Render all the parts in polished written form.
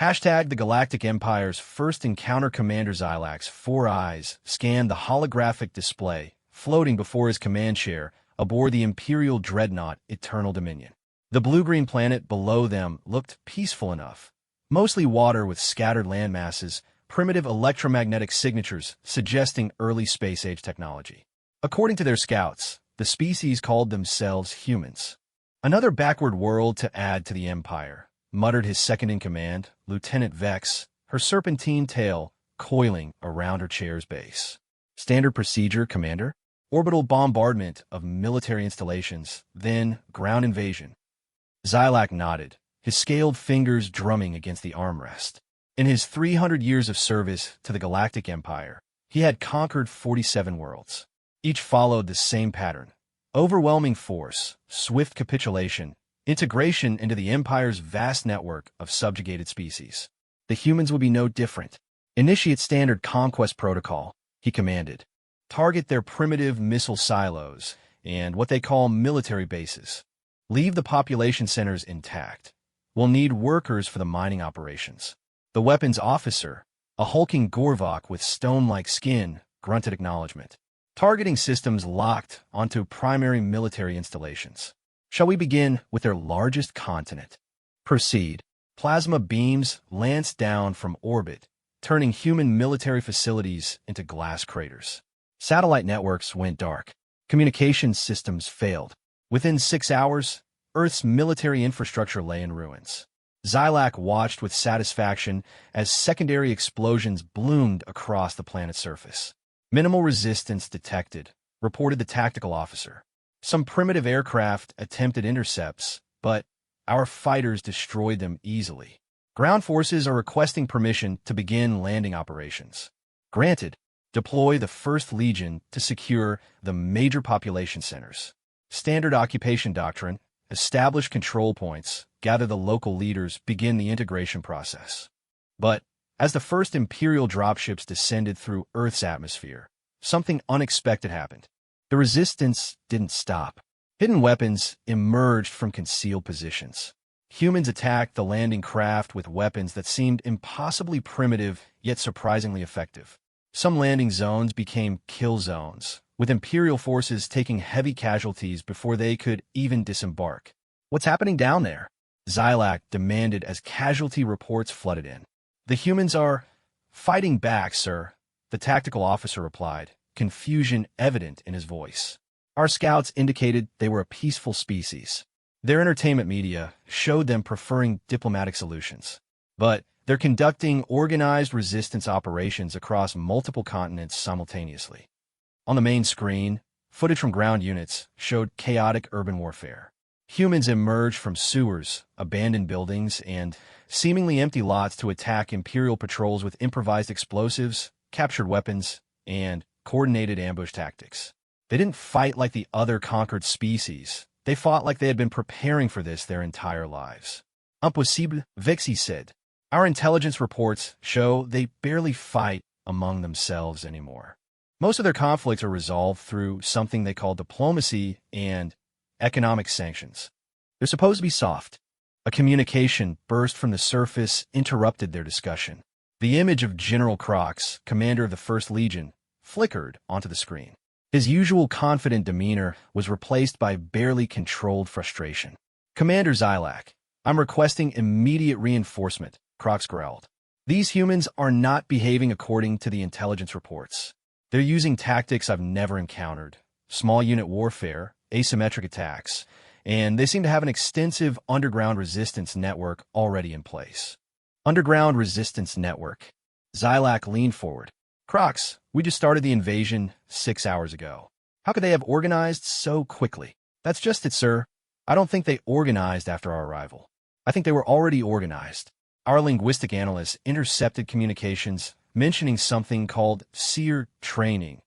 Hashtag the Galactic Empire's first encounter. Commander Xylac's 4 eyes scanned the holographic display floating before his command chair aboard the Imperial Dreadnought Eternal Dominion. The blue-green planet below them looked peaceful enough, mostly water with scattered landmasses, primitive electromagnetic signatures suggesting early space-age technology. According to their scouts, the species called themselves humans. Another backward world to add to the Empire, muttered his second-in-command, Lieutenant Vex, her serpentine tail coiling around her chair's base. Standard procedure, Commander? Orbital bombardment of military installations, then ground invasion. Xylac nodded, his scaled fingers drumming against the armrest. In his 300 years of service to the Galactic Empire, he had conquered 47 worlds. Each followed the same pattern: overwhelming force, swift capitulation, integration into the Empire's vast network of subjugated species. The humans would be no different. Initiate standard conquest protocol, he commanded. Target their primitive missile silos and what they call military bases. Leave the population centers intact. We'll need workers for the mining operations. The weapons officer, a hulking Gorvok with stone-like skin, grunted acknowledgement. Targeting systems locked onto primary military installations. Shall we begin with their largest continent? Proceed. Plasma beams lanced down from orbit, turning human military facilities into glass craters. Satellite networks went dark. Communications systems failed. Within 6 hours, Earth's military infrastructure lay in ruins. Xylac watched with satisfaction as secondary explosions bloomed across the planet's surface. Minimal resistance detected, reported the tactical officer. Some primitive aircraft attempted intercepts, but our fighters destroyed them easily. Ground forces are requesting permission to begin landing operations. Granted. Deploy the 1st Legion to secure the major population centers. Standard occupation doctrine. Establish control points, gather the local leaders, begin the integration process. But as the first Imperial dropships descended through Earth's atmosphere, something unexpected happened. The resistance didn't stop. Hidden weapons emerged from concealed positions. Humans attacked the landing craft with weapons that seemed impossibly primitive yet surprisingly effective. Some landing zones became kill zones, with Imperial forces taking heavy casualties before they could even disembark. What's happening down there? Xylac demanded as casualty reports flooded in. The humans are fighting back, sir, the tactical officer replied, confusion evident in his voice. Our scouts indicated they were a peaceful species. Their entertainment media showed them preferring diplomatic solutions. But they're conducting organized resistance operations across multiple continents simultaneously. On the main screen, footage from ground units showed chaotic urban warfare. Humans emerged from sewers, abandoned buildings, and seemingly empty lots to attack Imperial patrols with improvised explosives, captured weapons, and coordinated ambush tactics. They didn't fight like the other conquered species. They fought like they had been preparing for this their entire lives. Impossible, Vexi said. Our intelligence reports show they barely fight among themselves anymore. Most of their conflicts are resolved through something they call diplomacy and economic sanctions. They're supposed to be soft. A communication burst from the surface interrupted their discussion. The image of General Crox, commander of the 1st Legion, flickered onto the screen. His usual confident demeanor was replaced by barely controlled frustration. Commander Xylac, I'm requesting immediate reinforcement, Crox growled. These humans are not behaving according to the intelligence reports. They're using tactics I've never encountered. Small unit warfare, asymmetric attacks, and they seem to have an extensive underground resistance network already in place. Underground resistance network. Xylac leaned forward. Crox, we just started the invasion 6 hours ago. How could they have organized so quickly? That's just it, sir. I don't think they organized after our arrival. I think they were already organized. Our linguistic analysts intercepted communications mentioning something called seer training,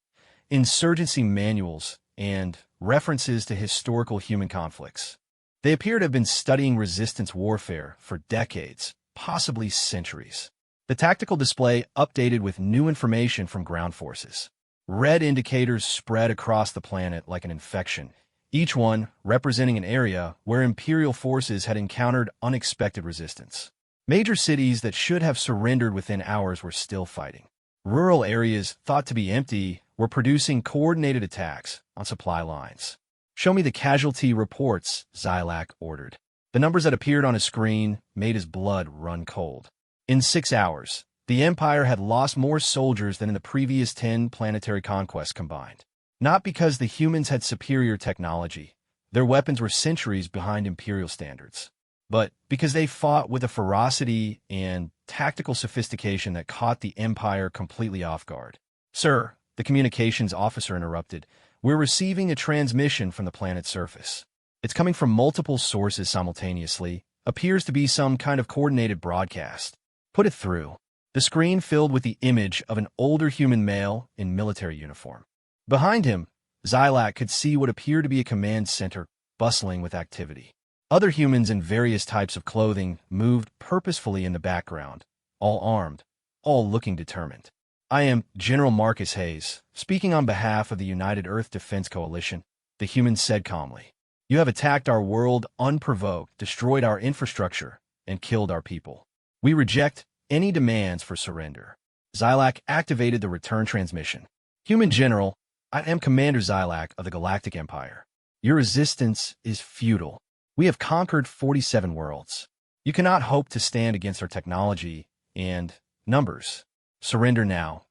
insurgency manuals, and references to historical human conflicts. They appear to have been studying resistance warfare for decades, possibly centuries. The tactical display updated with new information from ground forces. Red indicators spread across the planet like an infection, each one representing an area where Imperial forces had encountered unexpected resistance. Major cities that should have surrendered within hours were still fighting. Rural areas thought to be empty were producing coordinated attacks on supply lines. "Show me the casualty reports," Xylac ordered. The numbers that appeared on his screen made his blood run cold. In 6 hours, the Empire had lost more soldiers than in the previous 10 planetary conquests combined. Not because the humans had superior technology, their weapons were centuries behind Imperial standards, but because they fought with a ferocity and tactical sophistication that caught the Empire completely off guard. "Sir," the communications officer interrupted, "we're receiving a transmission from the planet's surface. It's coming from multiple sources simultaneously, appears to be some kind of coordinated broadcast." "Put it through." The screen filled with the image of an older human male in military uniform. Behind him, Xylac could see what appeared to be a command center bustling with activity. Other humans in various types of clothing moved purposefully in the background, all armed, all looking determined. "I am General Marcus Hayes, speaking on behalf of the United Earth Defense Coalition," the human said calmly. "You have attacked our world unprovoked, destroyed our infrastructure, and killed our people. We reject any demands for surrender." Xylac activated the return transmission. "Human General, I am Commander Xylac of the Galactic Empire. Your resistance is futile. We have conquered 47 worlds. You cannot hope to stand against our technology and numbers. Surrender now,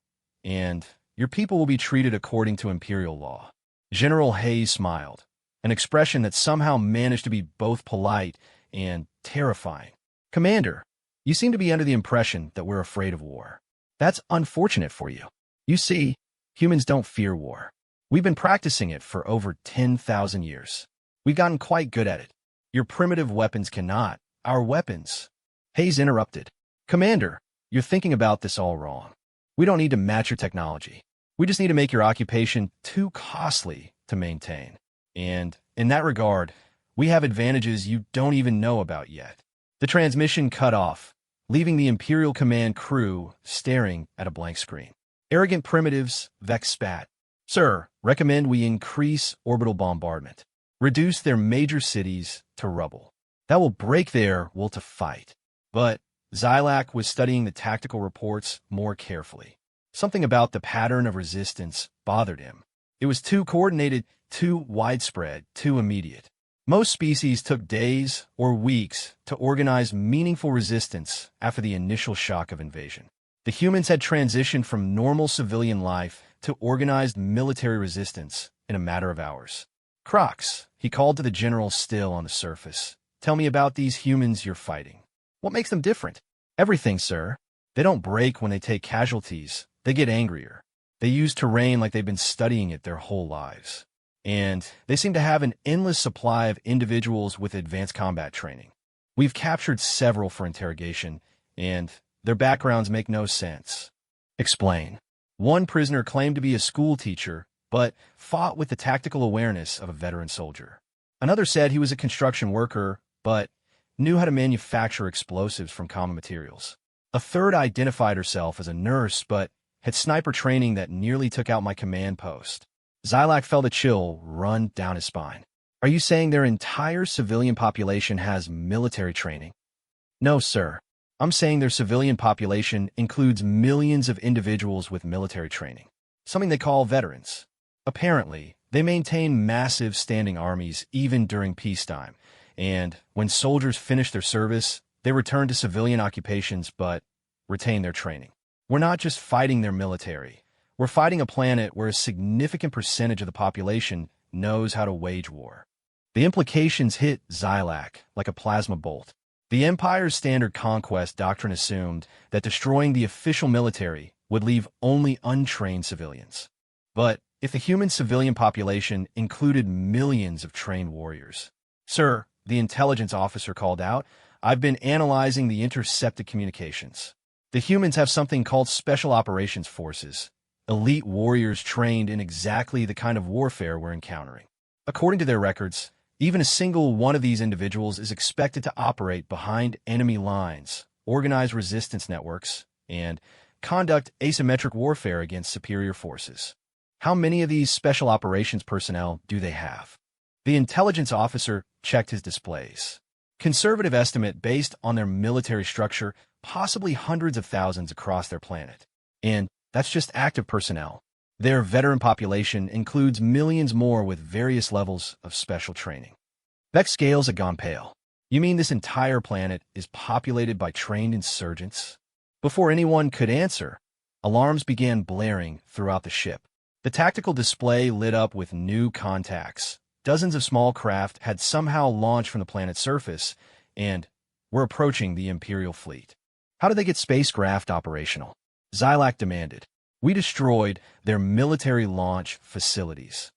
and your people will be treated according to Imperial law." General Hayes smiled, an expression that somehow managed to be both polite and terrifying. "Commander, you seem to be under the impression that we're afraid of war. That's unfortunate for you. You see, humans don't fear war. We've been practicing it for over 10,000 years. We've gotten quite good at it. Your primitive weapons cannot. Our weapons." Hayes interrupted. "Commander, you're thinking about this all wrong. We don't need to match your technology. We just need to make your occupation too costly to maintain. And in that regard, we have advantages you don't even know about yet." The transmission cut off, leaving the Imperial Command crew staring at a blank screen. Arrogant primitives, Vex spat. "Sir, recommend we increase orbital bombardment. Reduce their major cities to rubble. That will break their will to fight." But Xylac was studying the tactical reports more carefully. Something about the pattern of resistance bothered him. It was too coordinated, too widespread, too immediate. Most species took days or weeks to organize meaningful resistance after the initial shock of invasion. The humans had transitioned from normal civilian life to organized military resistance in a matter of hours. "Crocs," he called to the general still on the surface. "Tell me about these humans you're fighting. What makes them different?" "Everything, sir. They don't break when they take casualties. They get angrier. They use terrain like they've been studying it their whole lives. And they seem to have an endless supply of individuals with advanced combat training. We've captured several for interrogation, and their backgrounds make no sense." "Explain." One prisoner claimed to be a school teacher, but fought with the tactical awareness of a veteran soldier. Another said he was a construction worker, but knew how to manufacture explosives from common materials. A third identified herself as a nurse, but had sniper training that nearly took out my command post. Xylac felt a chill run down his spine. "Are you saying their entire civilian population has military training?" "No, sir. I'm saying their civilian population includes millions of individuals with military training, something they call veterans. Apparently, they maintain massive standing armies even during peacetime, and when soldiers finish their service, they return to civilian occupations but retain their training. We're not just fighting their military. We're fighting a planet where a significant percentage of the population knows how to wage war." The implications hit Xylac like a plasma bolt. The Empire's standard conquest doctrine assumed that destroying the official military would leave only untrained civilians. But if the human civilian population included millions of trained warriors? "Sir," the intelligence officer called out, "I've been analyzing the intercepted communications. The humans have something called Special Operations Forces, elite warriors trained in exactly the kind of warfare we're encountering. According to their records, even a single one of these individuals is expected to operate behind enemy lines, organize resistance networks, and conduct asymmetric warfare against superior forces. How many of these special operations personnel do they have?" The intelligence officer checked his displays. Conservative estimate based on their military structure, possibly hundreds of thousands across their planet. And that's just active personnel. Their veteran population includes millions more with various levels of special training. Vex scales have gone pale. You mean this entire planet is populated by trained insurgents? Before anyone could answer, alarms began blaring throughout the ship. The tactical display lit up with new contacts. Dozens of small craft had somehow launched from the planet's surface and were approaching the Imperial fleet. How did they get spacecraft operational? Xylac demanded. We destroyed their military launch facilities.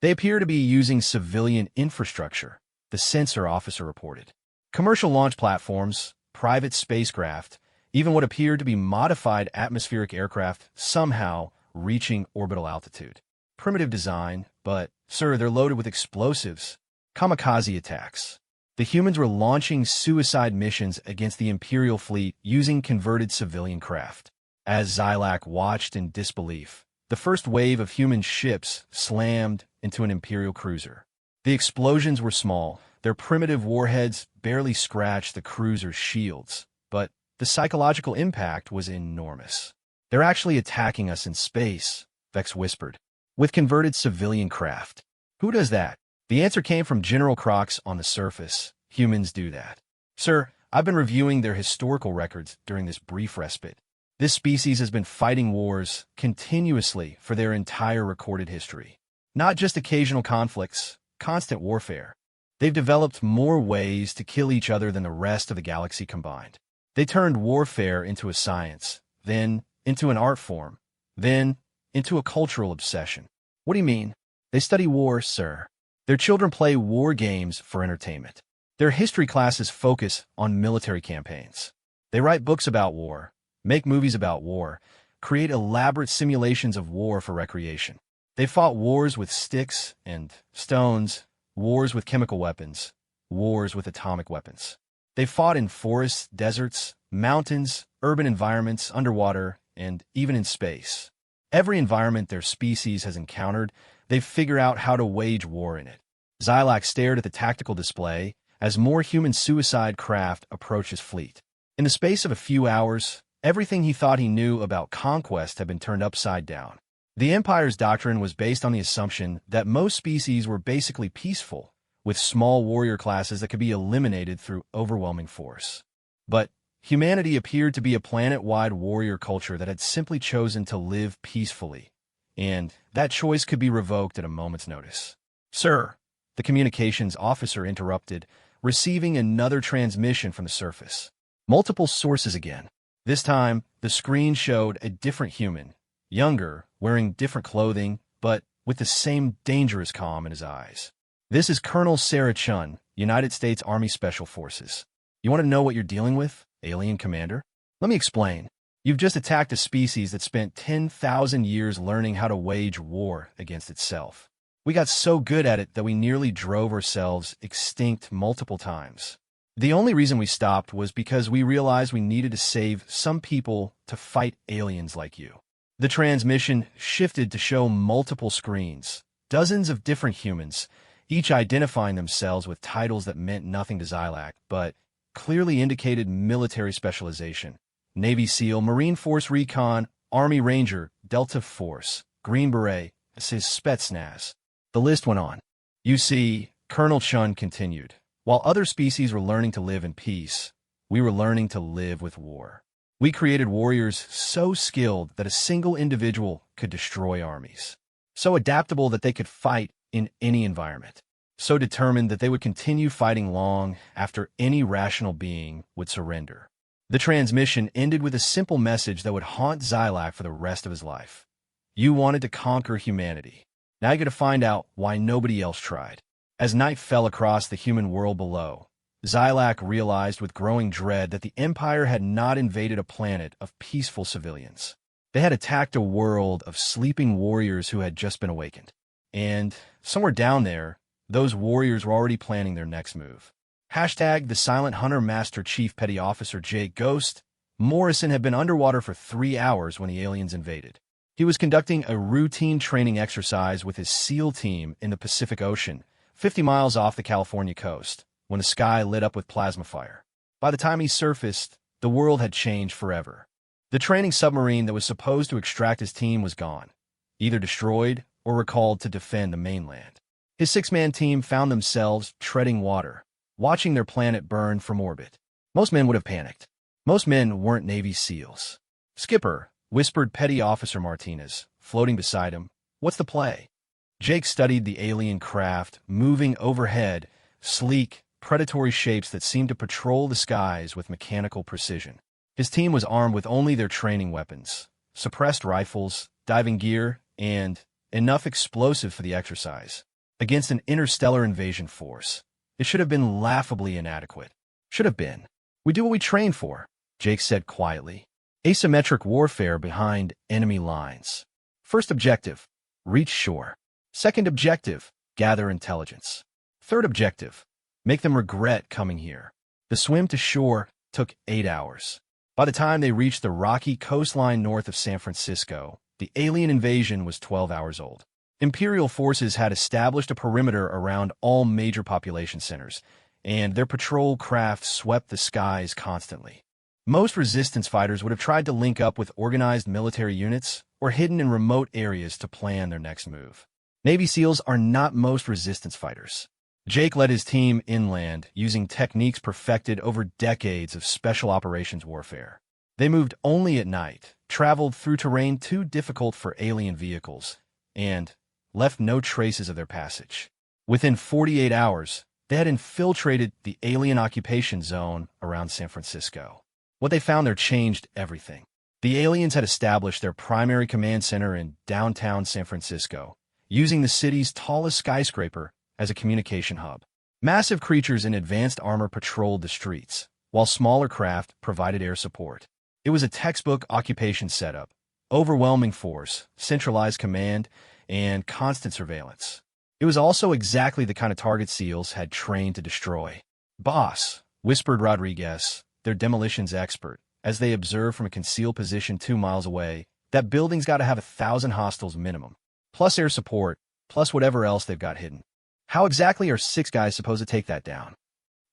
They appear to be using civilian infrastructure, the sensor officer reported. Commercial launch platforms, private spacecraft, even what appeared to be modified atmospheric aircraft somehow reaching orbital altitude. Primitive design, but, sir, they're loaded with explosives. Kamikaze attacks. The humans were launching suicide missions against the Imperial fleet using converted civilian craft. As Xylac watched in disbelief, the first wave of human ships slammed into an Imperial cruiser. The explosions were small. Their primitive warheads barely scratched the cruiser's shields, but the psychological impact was enormous. They're actually attacking us in space, Vex whispered, with converted civilian craft. Who does that? The answer came from General Crocs on the surface. Humans do that. Sir, I've been reviewing their historical records during this brief respite. This species has been fighting wars continuously for their entire recorded history. Not just occasional conflicts, constant warfare. They've developed more ways to kill each other than the rest of the galaxy combined. They turned warfare into a science, then into an art form, then into a cultural obsession. What do you mean? They study war, sir. Their children play war games for entertainment. Their history classes focus on military campaigns. They write books about war, make movies about war, create elaborate simulations of war for recreation. They fought wars with sticks and stones, wars with chemical weapons, wars with atomic weapons. They fought in forests, deserts, mountains, urban environments, underwater, and even in space. Every environment their species has encountered, they figure out how to wage war in it. Xylac stared at the tactical display as more human suicide craft approached his fleet. In the space of a few hours, everything he thought he knew about conquest had been turned upside down. The Empire's doctrine was based on the assumption that most species were basically peaceful, with small warrior classes that could be eliminated through overwhelming force. But humanity appeared to be a planet-wide warrior culture that had simply chosen to live peacefully, and that choice could be revoked at a moment's notice. Sir, the communications officer interrupted, receiving another transmission from the surface. Multiple sources again. This time, the screen showed a different human, younger, wearing different clothing, but with the same dangerous calm in his eyes. This is Colonel Sarah Chun, United States Army Special Forces. You want to know what you're dealing with, alien commander? Let me explain. You've just attacked a species that spent 10,000 years learning how to wage war against itself. We got so good at it that we nearly drove ourselves extinct multiple times. The only reason we stopped was because we realized we needed to save some people to fight aliens like you. The transmission shifted to show multiple screens, dozens of different humans, each identifying themselves with titles that meant nothing to Xylac, but clearly indicated military specialization. Navy SEAL, Marine Force Recon, Army Ranger, Delta Force, Green Beret, Spetsnaz. The list went on. You see, Colonel Chun continued, while other species were learning to live in peace, we were learning to live with war. We created warriors so skilled that a single individual could destroy armies, so adaptable that they could fight in any environment, so determined that they would continue fighting long after any rational being would surrender. The transmission ended with a simple message that would haunt Xylac for the rest of his life. You wanted to conquer humanity. Now you got to find out why nobody else tried. As night fell across the human world below, Xylac realized with growing dread that the Empire had not invaded a planet of peaceful civilians. They had attacked a world of sleeping warriors who had just been awakened. And somewhere down there, those warriors were already planning their next move. Hashtag the Silent Hunter Master Chief Petty Officer Jake Ghost. Morrison had been underwater for 3 hours when the aliens invaded. He was conducting a routine training exercise with his SEAL team in the Pacific Ocean, 50 miles off the California coast. when the sky lit up with plasma fire. By the time he surfaced, the world had changed forever. The training submarine that was supposed to extract his team was gone, either destroyed or recalled to defend the mainland. His six-man team found themselves treading water, watching their planet burn from orbit. Most men would have panicked. Most men weren't Navy SEALs. "Skipper," whispered Petty Officer Martinez, floating beside him, "what's the play?" Jake studied the alien craft, moving overhead, sleek, predatory shapes that seemed to patrol the skies with mechanical precision. His team was armed with only their training weapons, suppressed rifles, diving gear, and enough explosive for the exercise. Against an interstellar invasion force, it should have been laughably inadequate. Should have been. "We do what we train for," Jake said quietly. Asymmetric warfare behind enemy lines. First objective, reach shore. Second objective, gather intelligence. Third objective, make them regret coming here. The swim to shore took 8 hours. By the time they reached the rocky coastline north of San Francisco, the alien invasion was 12 hours old. Imperial forces had established a perimeter around all major population centers, and their patrol craft swept the skies constantly. Most resistance fighters would have tried to link up with organized military units or hidden in remote areas to plan their next move. Navy SEALs are not most resistance fighters. Jake led his team inland using techniques perfected over decades of special operations warfare. They moved only at night, traveled through terrain too difficult for alien vehicles, and left no traces of their passage. Within 48 hours, they had infiltrated the alien occupation zone around San Francisco. What they found there changed everything. The aliens had established their primary command center in downtown San Francisco, using the city's tallest skyscraper as a communication hub. Massive creatures in advanced armor patrolled the streets, while smaller craft provided air support. It was a textbook occupation setup: overwhelming force, centralized command, and constant surveillance. It was also exactly the kind of target SEALs had trained to destroy. "Boss," whispered Rodriguez, their demolitions expert, as they observed from a concealed position 2 miles away, "that building's got to have 1,000 hostiles minimum, plus air support, plus whatever else they've got hidden. How exactly are 6 guys supposed to take that down?"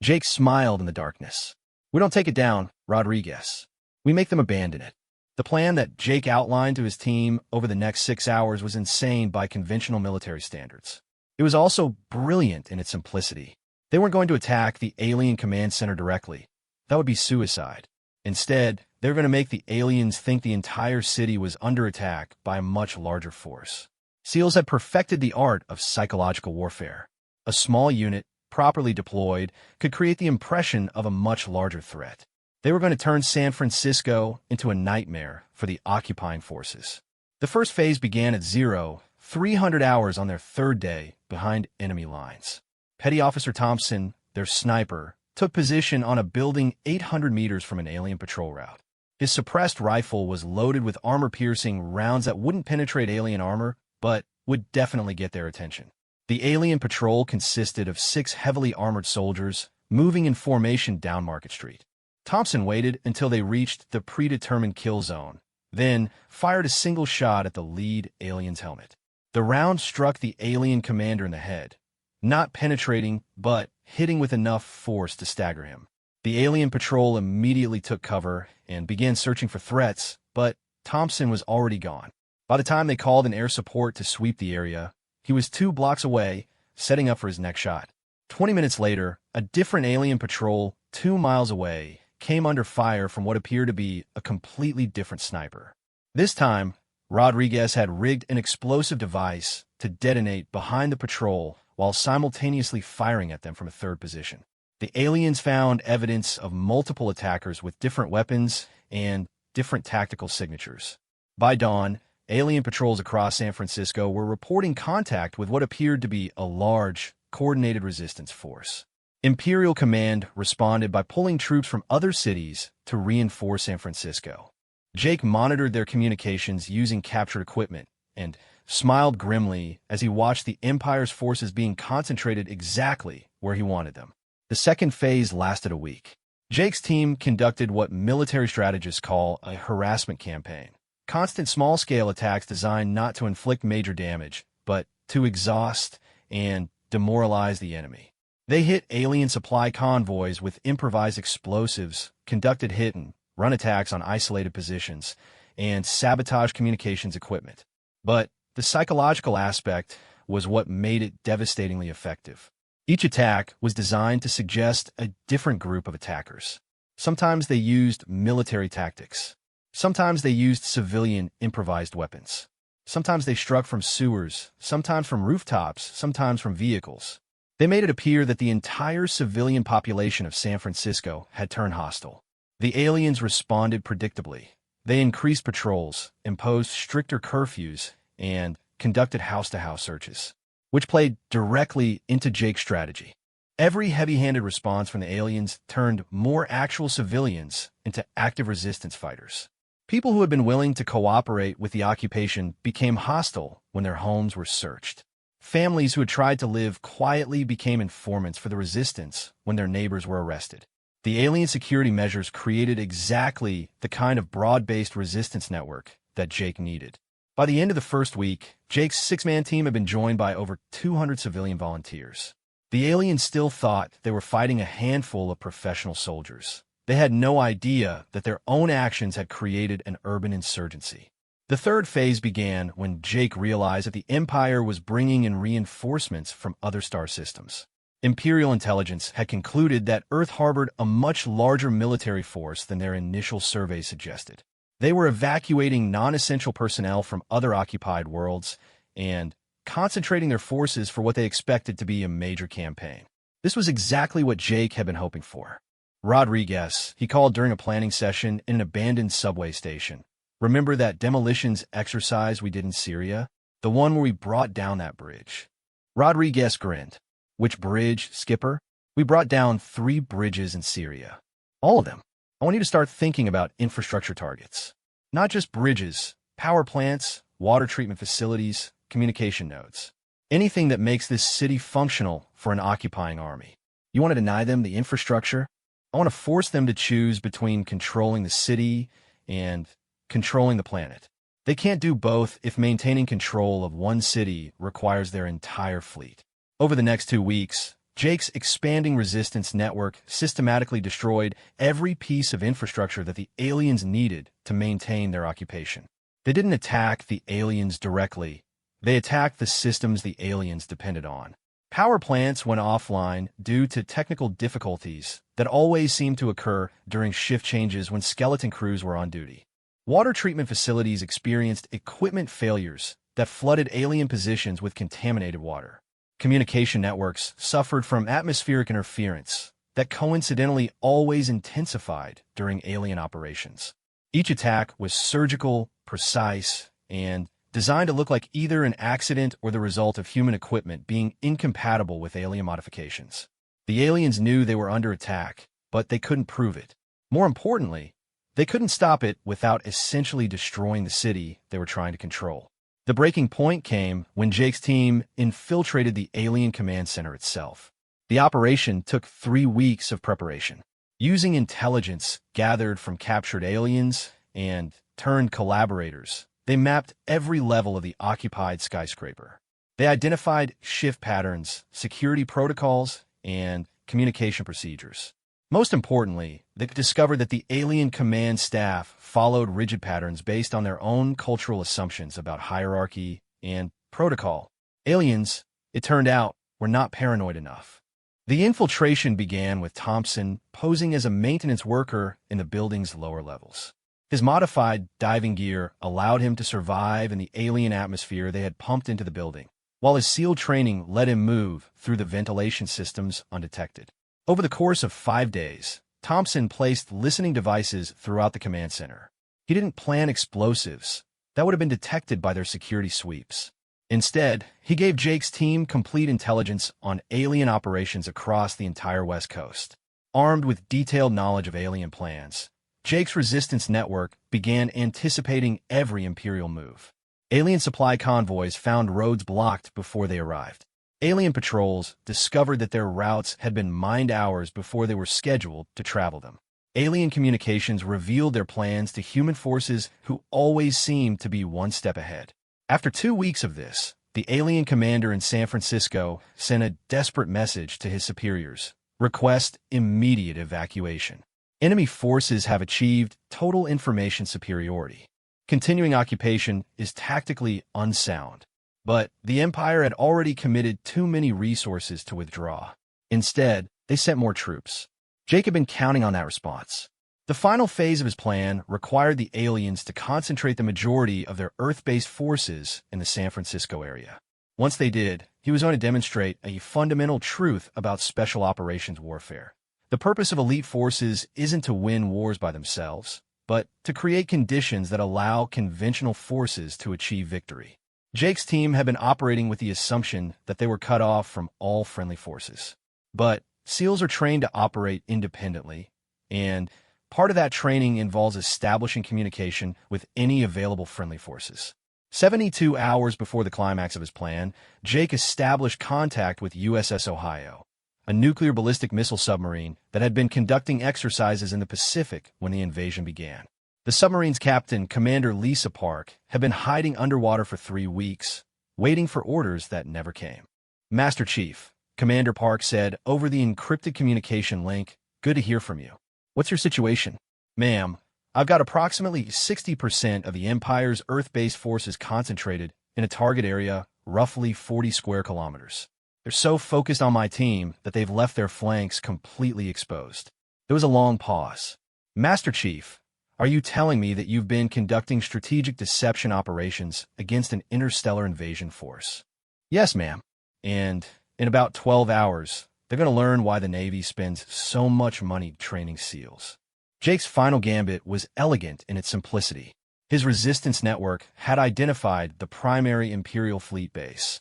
Jake smiled in the darkness. "We don't take it down, Rodriguez. We make them abandon it." The plan that Jake outlined to his team over the next 6 hours was insane by conventional military standards. It was also brilliant in its simplicity. They weren't going to attack the alien command center directly. That would be suicide. Instead, they were going to make the aliens think the entire city was under attack by a much larger force. SEALs had perfected the art of psychological warfare. A small unit, properly deployed, could create the impression of a much larger threat. They were going to turn San Francisco into a nightmare for the occupying forces. The first phase began at 300 hours on their 3rd day behind enemy lines. Petty Officer Thompson, their sniper, took position on a building 800 meters from an alien patrol route. His suppressed rifle was loaded with armor-piercing rounds that wouldn't penetrate alien armor, but would definitely get their attention. The alien patrol consisted of 6 heavily armored soldiers moving in formation down Market Street. Thompson waited until they reached the predetermined kill zone, then fired a single shot at the lead alien's helmet. The round struck the alien commander in the head, not penetrating, but hitting with enough force to stagger him. The alien patrol immediately took cover and began searching for threats, but Thompson was already gone. By the time they called in air support to sweep the area, he was 2 blocks away, setting up for his next shot. 20 minutes later, a different alien patrol 2 miles away came under fire from what appeared to be a completely different sniper. This time, Rodriguez had rigged an explosive device to detonate behind the patrol while simultaneously firing at them from a 3rd position. The aliens found evidence of multiple attackers with different weapons and different tactical signatures. By dawn, alien patrols across San Francisco were reporting contact with what appeared to be a large, coordinated resistance force. Imperial Command responded by pulling troops from other cities to reinforce San Francisco. Jake monitored their communications using captured equipment and smiled grimly as he watched the Empire's forces being concentrated exactly where he wanted them. The second phase lasted a week. Jake's team conducted what military strategists call a harassment campaign. Constant small-scale attacks designed not to inflict major damage, but to exhaust and demoralize the enemy. They hit alien supply convoys with improvised explosives, conducted hit-and-run attacks on isolated positions, and sabotaged communications equipment. But the psychological aspect was what made it devastatingly effective. Each attack was designed to suggest a different group of attackers. Sometimes they used military tactics. Sometimes they used civilian improvised weapons. Sometimes they struck from sewers, sometimes from rooftops, sometimes from vehicles. They made it appear that the entire civilian population of San Francisco had turned hostile. The aliens responded predictably. They increased patrols, imposed stricter curfews, and conducted house-to-house searches, which played directly into Jake's strategy. Every heavy-handed response from the aliens turned more actual civilians into active resistance fighters. People who had been willing to cooperate with the occupation became hostile when their homes were searched. Families who had tried to live quietly became informants for the resistance when their neighbors were arrested. The alien security measures created exactly the kind of broad-based resistance network that Jake needed. By the end of the first week, Jake's six-man team had been joined by over 200 civilian volunteers. The aliens still thought they were fighting a handful of professional soldiers. They had no idea that their own actions had created an urban insurgency. The third phase began when Jake realized that the Empire was bringing in reinforcements from other star systems. Imperial intelligence had concluded that Earth harbored a much larger military force than their initial surveys suggested. They were evacuating non-essential personnel from other occupied worlds and concentrating their forces for what they expected to be a major campaign. This was exactly what Jake had been hoping for. Rodriguez, he called during a planning session in an abandoned subway station. Remember that demolitions exercise we did in Syria? The one where we brought down that bridge. Rodriguez grinned. Which bridge, Skipper? We brought down 3 bridges in Syria. All of them. I want you to start thinking about infrastructure targets. Not just bridges, power plants, water treatment facilities, communication nodes. Anything that makes this city functional for an occupying army. You want to deny them the infrastructure? I want to force them to choose between controlling the city and controlling the planet. They can't do both if maintaining control of one city requires their entire fleet. Over the next 2 weeks, Jake's expanding resistance network systematically destroyed every piece of infrastructure that the aliens needed to maintain their occupation. They didn't attack the aliens directly. They attacked the systems the aliens depended on. Power plants went offline due to technical difficulties that always seemed to occur during shift changes when skeleton crews were on duty. Water treatment facilities experienced equipment failures that flooded alien positions with contaminated water. Communication networks suffered from atmospheric interference that coincidentally always intensified during alien operations. Each attack was surgical, precise, and designed to look like either an accident or the result of human equipment being incompatible with alien modifications. The aliens knew they were under attack, but they couldn't prove it. More importantly, they couldn't stop it without essentially destroying the city they were trying to control. The breaking point came when Jake's team infiltrated the alien command center itself. The operation took 3 weeks of preparation. Using intelligence gathered from captured aliens and turned collaborators, they mapped every level of the occupied skyscraper. They identified shift patterns, security protocols, and communication procedures. Most importantly, they discovered that the alien command staff followed rigid patterns based on their own cultural assumptions about hierarchy and protocol. Aliens, it turned out, were not paranoid enough. The infiltration began with Thompson posing as a maintenance worker in the building's lower levels. His modified diving gear allowed him to survive in the alien atmosphere they had pumped into the building, while his SEAL training let him move through the ventilation systems undetected. Over the course of 5 days, Thompson placed listening devices throughout the command center. He didn't plan explosives. That would have been detected by their security sweeps. Instead, he gave Jake's team complete intelligence on alien operations across the entire West Coast. Armed with detailed knowledge of alien plans, Jake's resistance network began anticipating every Imperial move. Alien supply convoys found roads blocked before they arrived. Alien patrols discovered that their routes had been mined hours before they were scheduled to travel them. Alien communications revealed their plans to human forces who always seemed to be one step ahead. After 2 weeks of this, The alien commander in San Francisco sent a desperate message to his superiors. Request immediate evacuation. Enemy forces have achieved total information superiority. Continuing occupation is tactically unsound, but the Empire had already committed too many resources to withdraw. Instead, they sent more troops. Jake had been counting on that response. The final phase of his plan required the aliens to concentrate the majority of their Earth-based forces in the San Francisco area. Once they did, he was going to demonstrate a fundamental truth about special operations warfare. The purpose of elite forces isn't to win wars by themselves, but to create conditions that allow conventional forces to achieve victory. Jake's team had been operating with the assumption that they were cut off from all friendly forces. But SEALs are trained to operate independently, and part of that training involves establishing communication with any available friendly forces. 72 hours before the climax of his plan, Jake established contact with USS Ohio, a nuclear ballistic missile submarine that had been conducting exercises in the Pacific when the invasion began. The submarine's captain, Commander Lisa Park, had been hiding underwater for 3 weeks, waiting for orders that never came. Master Chief, Commander Park said over the encrypted communication link, "Good to hear from you. What's your situation?" "Ma'am, I've got approximately 60% of the Empire's Earth-based forces concentrated in a target area roughly 40 square kilometers. They're so focused on my team that they've left their flanks completely exposed." There was a long pause. "Master Chief, are you telling me that you've been conducting strategic deception operations against an interstellar invasion force?" "Yes, ma'am. And in about 12 hours, they're going to learn why the Navy spends so much money training SEALs." Jake's final gambit was elegant in its simplicity. His resistance network had identified the primary Imperial Fleet base,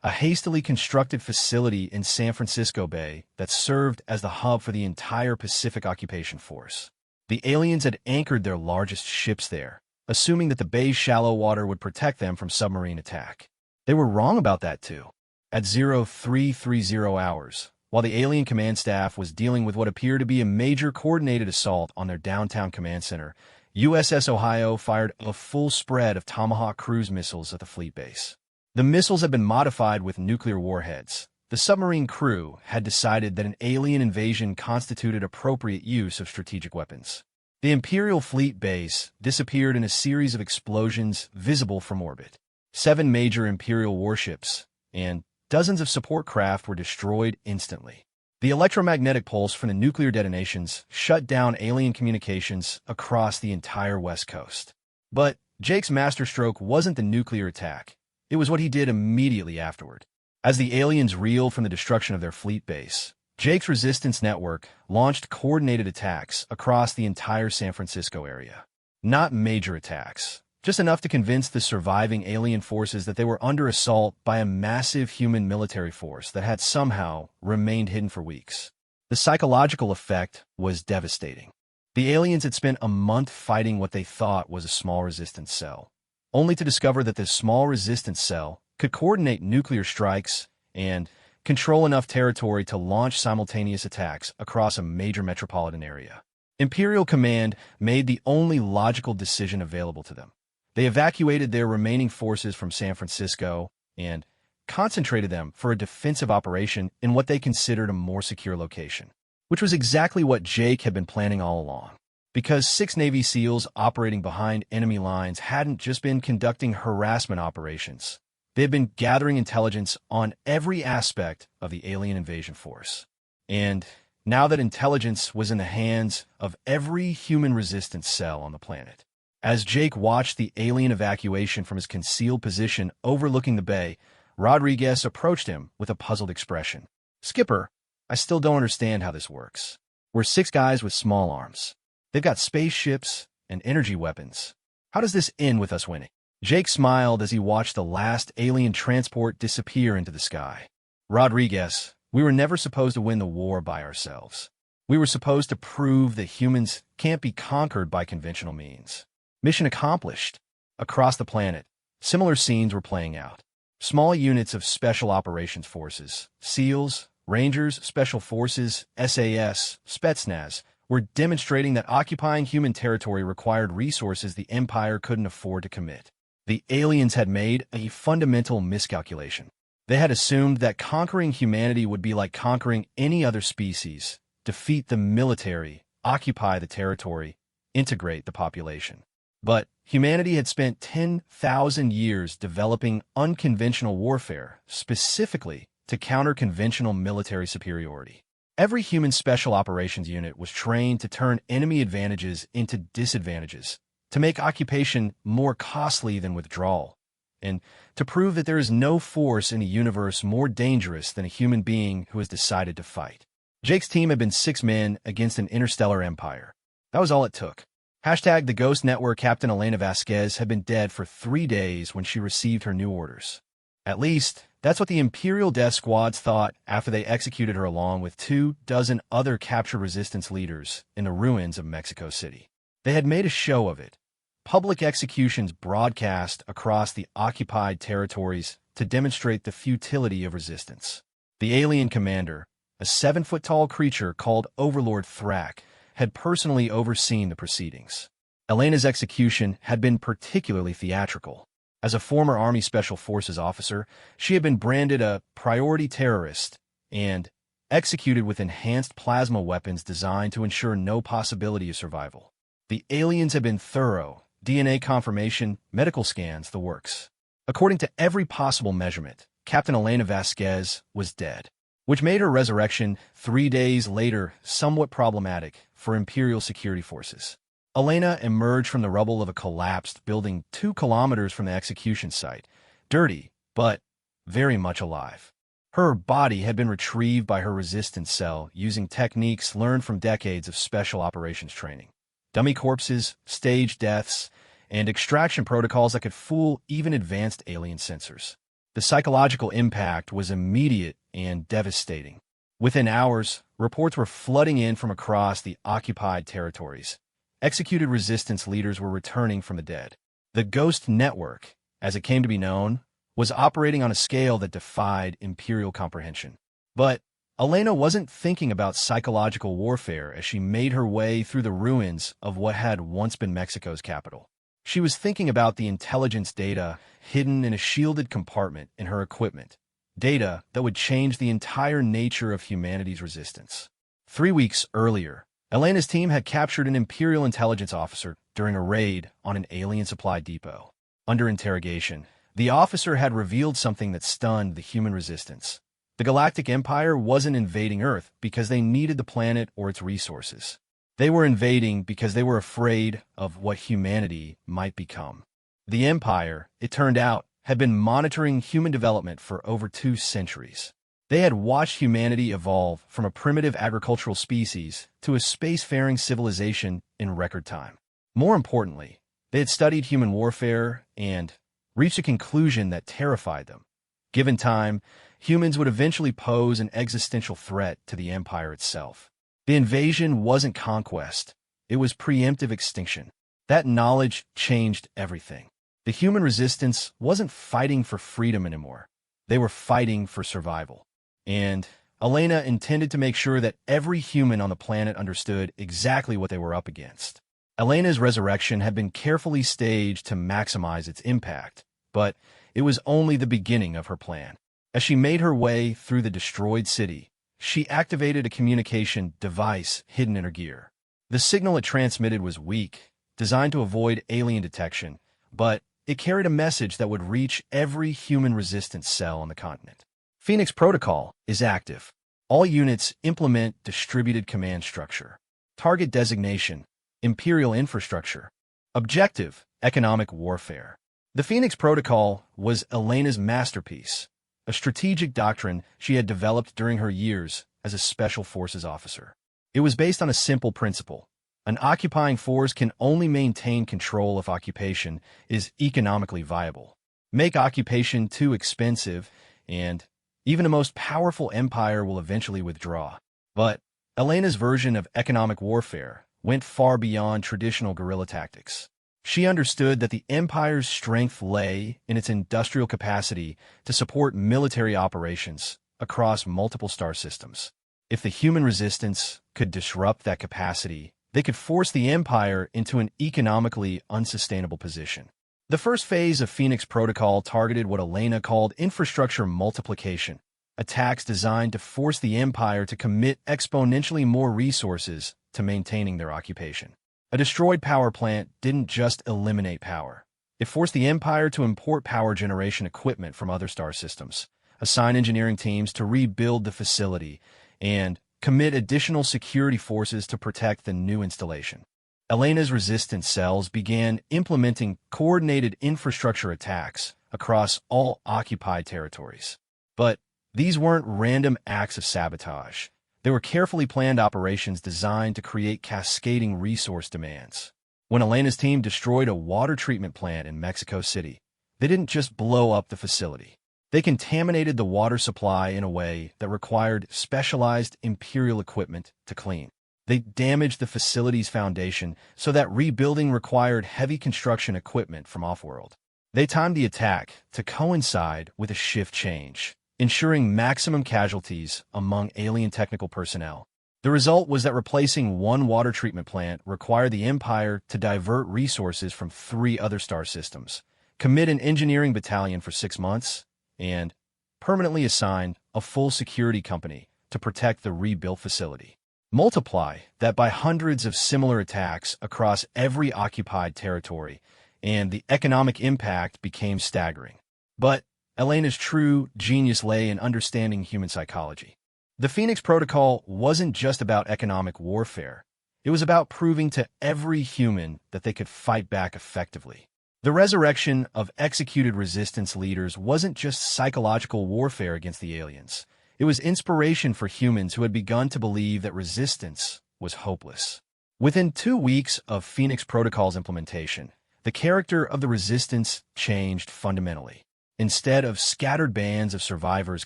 a hastily constructed facility in San Francisco Bay that served as the hub for the entire Pacific Occupation Force. The aliens had anchored their largest ships there, assuming that the bay's shallow water would protect them from submarine attack. They were wrong about that too. At 0330 hours, while the alien command staff was dealing with what appeared to be a major coordinated assault on their downtown command center, USS Ohio fired a full spread of Tomahawk cruise missiles at the fleet base. The missiles had been modified with nuclear warheads. The submarine crew had decided that an alien invasion constituted appropriate use of strategic weapons. The Imperial Fleet base disappeared in a series of explosions visible from orbit. 7 major Imperial warships and dozens of support craft were destroyed instantly. The electromagnetic pulse from the nuclear detonations shut down alien communications across the entire West Coast. But Jake's masterstroke wasn't the nuclear attack. It was what he did immediately afterward. As the aliens reeled from the destruction of their fleet base, Jake's resistance network launched coordinated attacks across the entire San Francisco area. Not major attacks, just enough to convince the surviving alien forces that they were under assault by a massive human military force that had somehow remained hidden for weeks. The psychological effect was devastating. The aliens had spent a month fighting what they thought was a small resistance cell, only to discover that this small resistance cell could coordinate nuclear strikes and control enough territory to launch simultaneous attacks across a major metropolitan area. Imperial Command made the only logical decision available to them. They evacuated their remaining forces from San Francisco and concentrated them for a defensive operation in what they considered a more secure location, which was exactly what Jake had been planning all along. Because 6 Navy SEALs operating behind enemy lines hadn't just been conducting harassment operations. They had been gathering intelligence on every aspect of the alien invasion force. And now that intelligence was in the hands of every human resistance cell on the planet, as Jake watched the alien evacuation from his concealed position overlooking the bay, Rodriguez approached him with a puzzled expression. "Skipper, I still don't understand how this works. We're 6 guys with small arms. They've got spaceships and energy weapons. How does this end with us winning?" Jake smiled as he watched the last alien transport disappear into the sky. "Rodriguez, we were never supposed to win the war by ourselves. We were supposed to prove that humans can't be conquered by conventional means." Mission accomplished. Across the planet, similar scenes were playing out. Small units of Special Operations Forces, SEALs, Rangers, Special Forces, SAS, Spetsnaz, were demonstrating that occupying human territory required resources the Empire couldn't afford to commit. The aliens had made a fundamental miscalculation. They had assumed that conquering humanity would be like conquering any other species, defeat the military, occupy the territory, integrate the population. But humanity had spent 10,000 years developing unconventional warfare, specifically to counter conventional military superiority. Every human special operations unit was trained to turn enemy advantages into disadvantages, to make occupation more costly than withdrawal, and to prove that there is no force in a universe more dangerous than a human being who has decided to fight. Jake's team had been 6 men against an interstellar empire. That was all it took. Hashtag the Ghost Network Captain Elena Vasquez had been dead for 3 days when she received her new orders. At least, that's what the Imperial Death Squads thought after they executed her along with 24 other captured resistance leaders in the ruins of Mexico City. They had made a show of it. Public executions broadcast across the occupied territories to demonstrate the futility of resistance. The alien commander, a 7-foot-tall creature called Overlord Thrak, had personally overseen the proceedings. Elena's execution had been particularly theatrical. As a former Army Special Forces officer, she had been branded a priority terrorist and executed with enhanced plasma weapons designed to ensure no possibility of survival. The aliens had been thorough, DNA confirmation, medical scans, the works. According to every possible measurement, Captain Elena Vasquez was dead, which made her resurrection 3 days later somewhat problematic for Imperial security forces. Elena emerged from the rubble of a collapsed building 2 kilometers from the execution site, dirty, but very much alive. Her body had been retrieved by her resistance cell using techniques learned from decades of special operations training. Dummy corpses, staged deaths, and extraction protocols that could fool even advanced alien sensors. The psychological impact was immediate and devastating. Within hours, reports were flooding in from across the occupied territories. Executed resistance leaders were returning from the dead. The Ghost Network, as it came to be known, was operating on a scale that defied Imperial comprehension. But Elena wasn't thinking about psychological warfare as she made her way through the ruins of what had once been Mexico's capital. She was thinking about the intelligence data hidden in a shielded compartment in her equipment, data that would change the entire nature of humanity's resistance. 3 weeks earlier, Elena's team had captured an Imperial intelligence officer during a raid on an alien supply depot. Under interrogation, the officer had revealed something that stunned the human resistance. The Galactic Empire wasn't invading Earth because they needed the planet or its resources. They were invading because they were afraid of what humanity might become. The Empire, it turned out, had been monitoring human development for over 2 centuries. They had watched humanity evolve from a primitive agricultural species to a spacefaring civilization in record time. More importantly, they had studied human warfare and reached a conclusion that terrified them. Given time, humans would eventually pose an existential threat to the Empire itself. The invasion wasn't conquest, it was preemptive extinction. That knowledge changed everything. The human resistance wasn't fighting for freedom anymore. They were fighting for survival. And Elena intended to make sure that every human on the planet understood exactly what they were up against. Elena's resurrection had been carefully staged to maximize its impact, but it was only the beginning of her plan. As she made her way through the destroyed city, she activated a communication device hidden in her gear. The signal it transmitted was weak, designed to avoid alien detection, but it carried a message that would reach every human resistance cell on the continent. Phoenix Protocol is active. All units implement distributed command structure. Target designation, Imperial infrastructure. Objective, economic warfare. The Phoenix Protocol was Elena's masterpiece, a strategic doctrine she had developed during her years as a Special Forces officer. It was based on a simple principle. An occupying force can only maintain control if occupation is economically viable. Make occupation too expensive, and even the most powerful empire will eventually withdraw. But Elena's version of economic warfare went far beyond traditional guerrilla tactics. She understood that the empire's strength lay in its industrial capacity to support military operations across multiple star systems. If the human resistance could disrupt that capacity, they could force the empire into an economically unsustainable position. The first phase of Phoenix Protocol targeted what Elena called infrastructure multiplication, attacks designed to force the Empire to commit exponentially more resources to maintaining their occupation. A destroyed power plant didn't just eliminate power. It forced the Empire to import power generation equipment from other star systems, assign engineering teams to rebuild the facility, and commit additional security forces to protect the new installation. Elena's resistance cells began implementing coordinated infrastructure attacks across all occupied territories. But these weren't random acts of sabotage. They were carefully planned operations designed to create cascading resource demands. When Elena's team destroyed a water treatment plant in Mexico City, they didn't just blow up the facility. They contaminated the water supply in a way that required specialized Imperial equipment to clean. They damaged the facility's foundation so that rebuilding required heavy construction equipment from off-world. They timed the attack to coincide with a shift change, ensuring maximum casualties among alien technical personnel. The result was that replacing one water treatment plant required the Empire to divert resources from 3 other star systems, commit an engineering battalion for 6 months, and permanently assign a full security company to protect the rebuilt facility. Multiply that by hundreds of similar attacks across every occupied territory, and the economic impact became staggering. But Elena's true genius lay in understanding human psychology. The Phoenix Protocol wasn't just about economic warfare. It was about proving to every human that they could fight back effectively. The resurrection of executed resistance leaders wasn't just psychological warfare against the aliens. It was inspiration for humans who had begun to believe that resistance was hopeless. Within 2 weeks of Phoenix Protocol's implementation, the character of the resistance changed fundamentally. Instead of scattered bands of survivors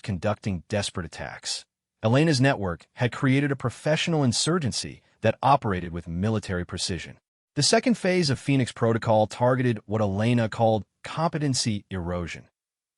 conducting desperate attacks, Elena's network had created a professional insurgency that operated with military precision. The second phase of Phoenix Protocol targeted what Elena called competency erosion,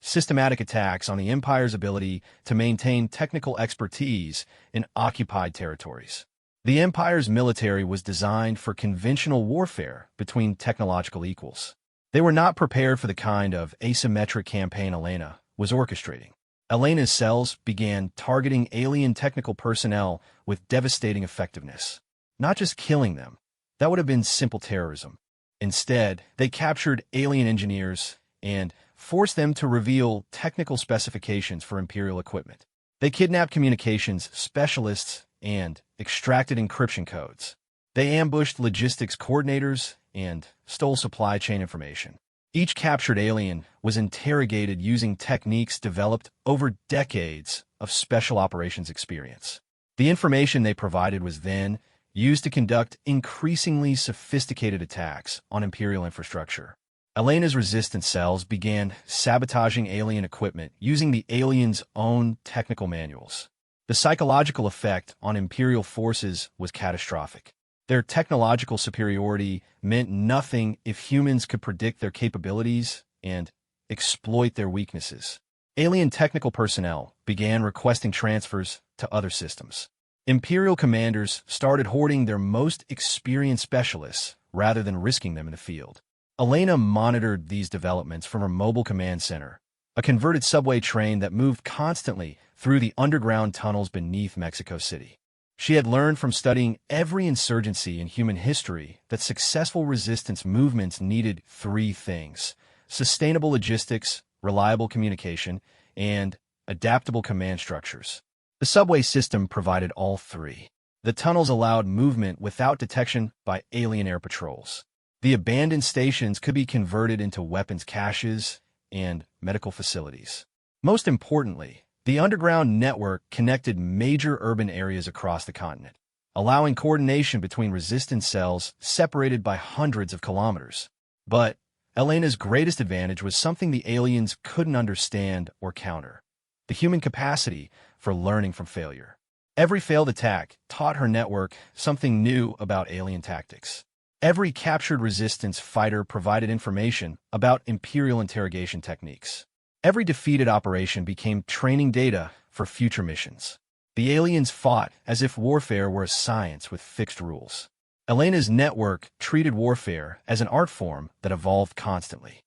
systematic attacks on the Empire's ability to maintain technical expertise in occupied territories. The Empire's military was designed for conventional warfare between technological equals. They were not prepared for the kind of asymmetric campaign Elena was orchestrating. Elena's cells began targeting alien technical personnel with devastating effectiveness. Not just killing them. That would have been simple terrorism. Instead, they captured alien engineers and forced them to reveal technical specifications for Imperial equipment. They kidnapped communications specialists and extracted encryption codes. They ambushed logistics coordinators and stole supply chain information. Each captured alien was interrogated using techniques developed over decades of special operations experience. The information they provided was then used to conduct increasingly sophisticated attacks on Imperial infrastructure. Elena's resistance cells began sabotaging alien equipment using the aliens' own technical manuals. The psychological effect on Imperial forces was catastrophic. Their technological superiority meant nothing if humans could predict their capabilities and exploit their weaknesses. Alien technical personnel began requesting transfers to other systems. Imperial commanders started hoarding their most experienced specialists rather than risking them in the field. Elena monitored these developments from her mobile command center, a converted subway train that moved constantly through the underground tunnels beneath Mexico City. She had learned from studying every insurgency in human history that successful resistance movements needed 3 things: sustainable logistics, reliable communication, and adaptable command structures. The subway system provided all 3. The tunnels allowed movement without detection by alien air patrols. The abandoned stations could be converted into weapons caches and medical facilities. Most importantly, the underground network connected major urban areas across the continent, allowing coordination between resistance cells separated by hundreds of kilometers. But Elena's greatest advantage was something the aliens couldn't understand or counter: the human capacity for learning from failure. Every failed attack taught her network something new about alien tactics. Every captured resistance fighter provided information about Imperial interrogation techniques. Every defeated operation became training data for future missions. The aliens fought as if warfare were a science with fixed rules. Elena's network treated warfare as an art form that evolved constantly.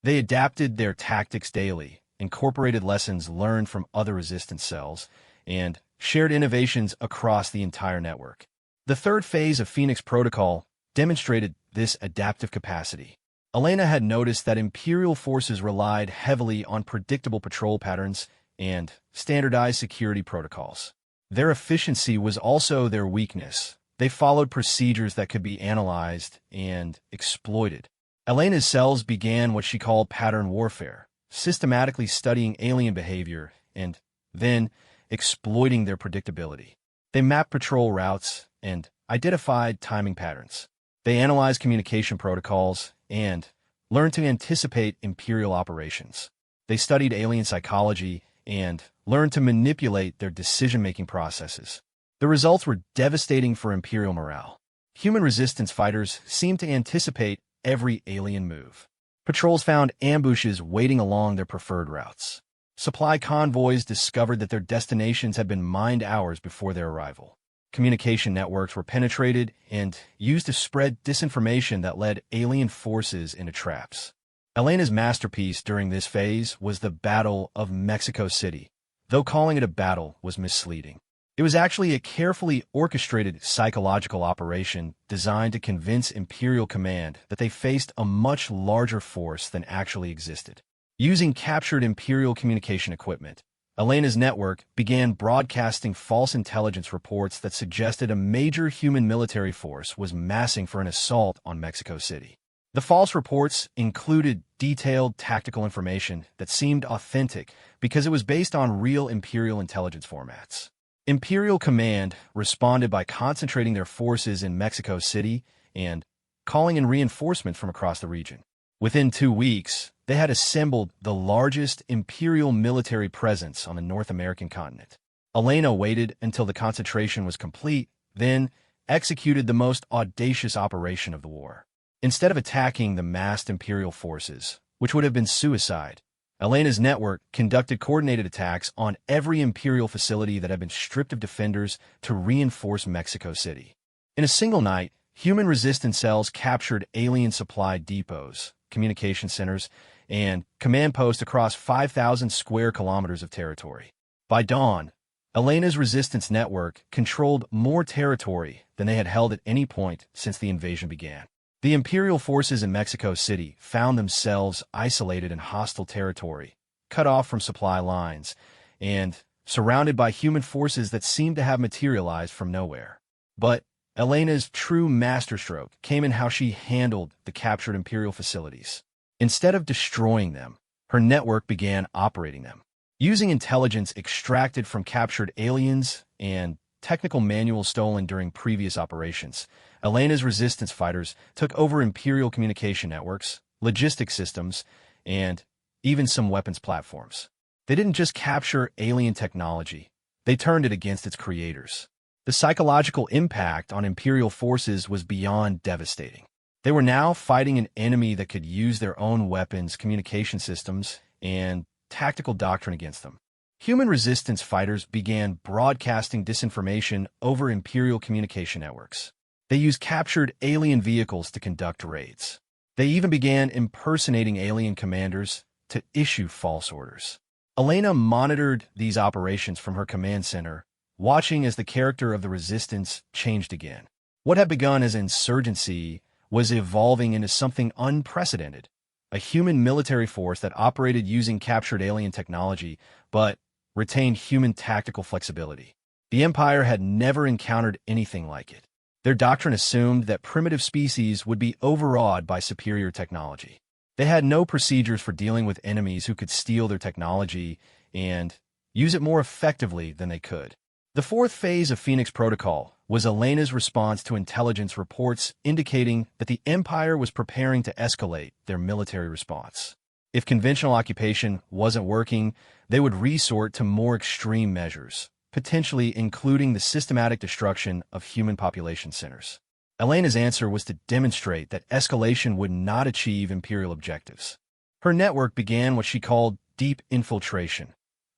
They adapted their tactics daily, incorporated lessons learned from other resistance cells, and shared innovations across the entire network. The third phase of Phoenix Protocol demonstrated this adaptive capacity. Elena had noticed that Imperial forces relied heavily on predictable patrol patterns and standardized security protocols. Their efficiency was also their weakness. They followed procedures that could be analyzed and exploited. Elena's cells began what she called pattern warfare, systematically studying alien behavior and then exploiting their predictability. They mapped patrol routes and identified timing patterns. They analyzed communication protocols and learned to anticipate Imperial operations. They studied alien psychology and learned to manipulate their decision-making processes. The results were devastating for Imperial morale. Human resistance fighters seemed to anticipate every alien move. Patrols found ambushes waiting along their preferred routes. Supply convoys discovered that their destinations had been mined hours before their arrival. Communication networks were penetrated and used to spread disinformation that led alien forces into traps. Elena's masterpiece during this phase was the Battle of Mexico City, though calling it a battle was misleading. It was actually a carefully orchestrated psychological operation designed to convince Imperial Command that they faced a much larger force than actually existed. Using captured Imperial communication equipment, Elena's network began broadcasting false intelligence reports that suggested a major human military force was massing for an assault on Mexico City. The false reports included detailed tactical information that seemed authentic because it was based on real Imperial intelligence formats. Imperial Command responded by concentrating their forces in Mexico City and calling in reinforcement from across the region. Within 2 weeks, they had assembled the largest Imperial military presence on the North American continent. Elena waited until the concentration was complete, then executed the most audacious operation of the war. Instead of attacking the massed Imperial forces, which would have been suicide, Elena's network conducted coordinated attacks on every Imperial facility that had been stripped of defenders to reinforce Mexico City. In a single night, human resistance cells captured alien supply depots, communication centers, and command posts across 5,000 square kilometers of territory. By dawn, Elena's resistance network controlled more territory than they had held at any point since the invasion began. The Imperial forces in Mexico City found themselves isolated in hostile territory, cut off from supply lines, and surrounded by human forces that seemed to have materialized from nowhere. But Elena's true masterstroke came in how she handled the captured Imperial facilities. Instead of destroying them, her network began operating them. Using intelligence extracted from captured aliens and technical manuals stolen during previous operations, Elena's resistance fighters took over Imperial communication networks, logistics systems, and even some weapons platforms. They didn't just capture alien technology, they turned it against its creators. The psychological impact on Imperial forces was beyond devastating. They were now fighting an enemy that could use their own weapons, communication systems, and tactical doctrine against them. Human resistance fighters began broadcasting disinformation over Imperial communication networks. They used captured alien vehicles to conduct raids. They even began impersonating alien commanders to issue false orders. Elena monitored these operations from her command center, watching as the character of the resistance changed again. What had begun as insurgency was evolving into something unprecedented, a human military force that operated using captured alien technology, but retained human tactical flexibility. The Empire had never encountered anything like it. Their doctrine assumed that primitive species would be overawed by superior technology. They had no procedures for dealing with enemies who could steal their technology and use it more effectively than they could. The fourth phase of Phoenix Protocol was Elena's response to intelligence reports indicating that the Empire was preparing to escalate their military response. If conventional occupation wasn't working, they would resort to more extreme measures, potentially including the systematic destruction of human population centers. Elena's answer was to demonstrate that escalation would not achieve Imperial objectives. Her network began what she called deep infiltration,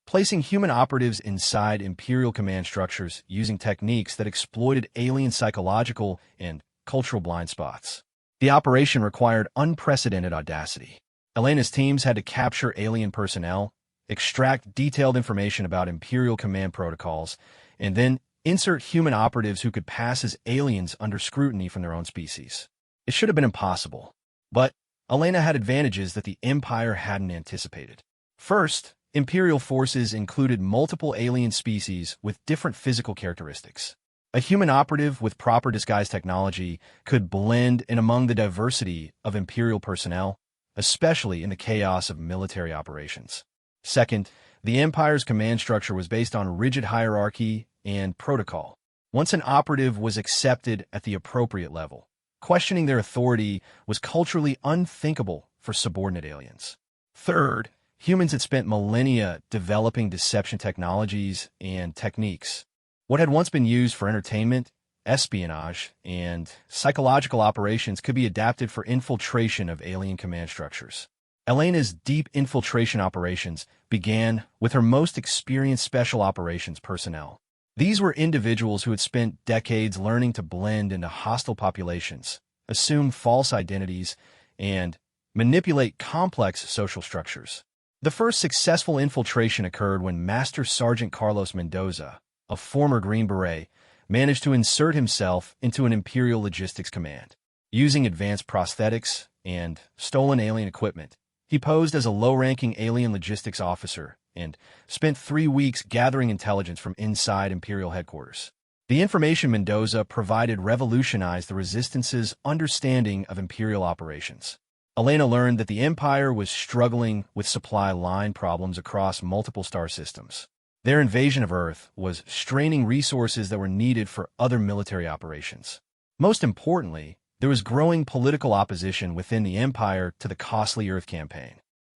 placing human operatives inside Imperial command structures using techniques that exploited alien psychological and cultural blind spots. The operation required unprecedented audacity. Elena's teams had to capture alien personnel, extract detailed information about Imperial command protocols, and then insert human operatives who could pass as aliens under scrutiny from their own species. It should have been impossible. But Elena had advantages that the Empire hadn't anticipated. First, Imperial forces included multiple alien species with different physical characteristics. A human operative with proper disguise technology could blend in among the diversity of Imperial personnel, especially in the chaos of military operations. Second, the Empire's command structure was based on rigid hierarchy and protocol. Once an operative was accepted at the appropriate level, questioning their authority was culturally unthinkable for subordinate aliens. Third, humans had spent millennia developing deception technologies and techniques. What had once been used for entertainment, espionage, and psychological operations could be adapted for infiltration of alien command structures. Elena's deep infiltration operations began with her most experienced special operations personnel. These were individuals who had spent decades learning to blend into hostile populations, assume false identities, and manipulate complex social structures. The first successful infiltration occurred when Master Sergeant Carlos Mendoza, a former Green Beret, managed to insert himself into an Imperial logistics command. Using advanced prosthetics and stolen alien equipment, he posed as a low-ranking alien logistics officer and spent 3 weeks gathering intelligence from inside Imperial headquarters. The information Mendoza provided revolutionized the Resistance's understanding of Imperial operations. Elena learned that the Empire was struggling with supply line problems across multiple star systems. Their invasion of Earth was straining resources that were needed for other military operations. Most importantly, there was growing political opposition within the Empire to the costly Earth campaign.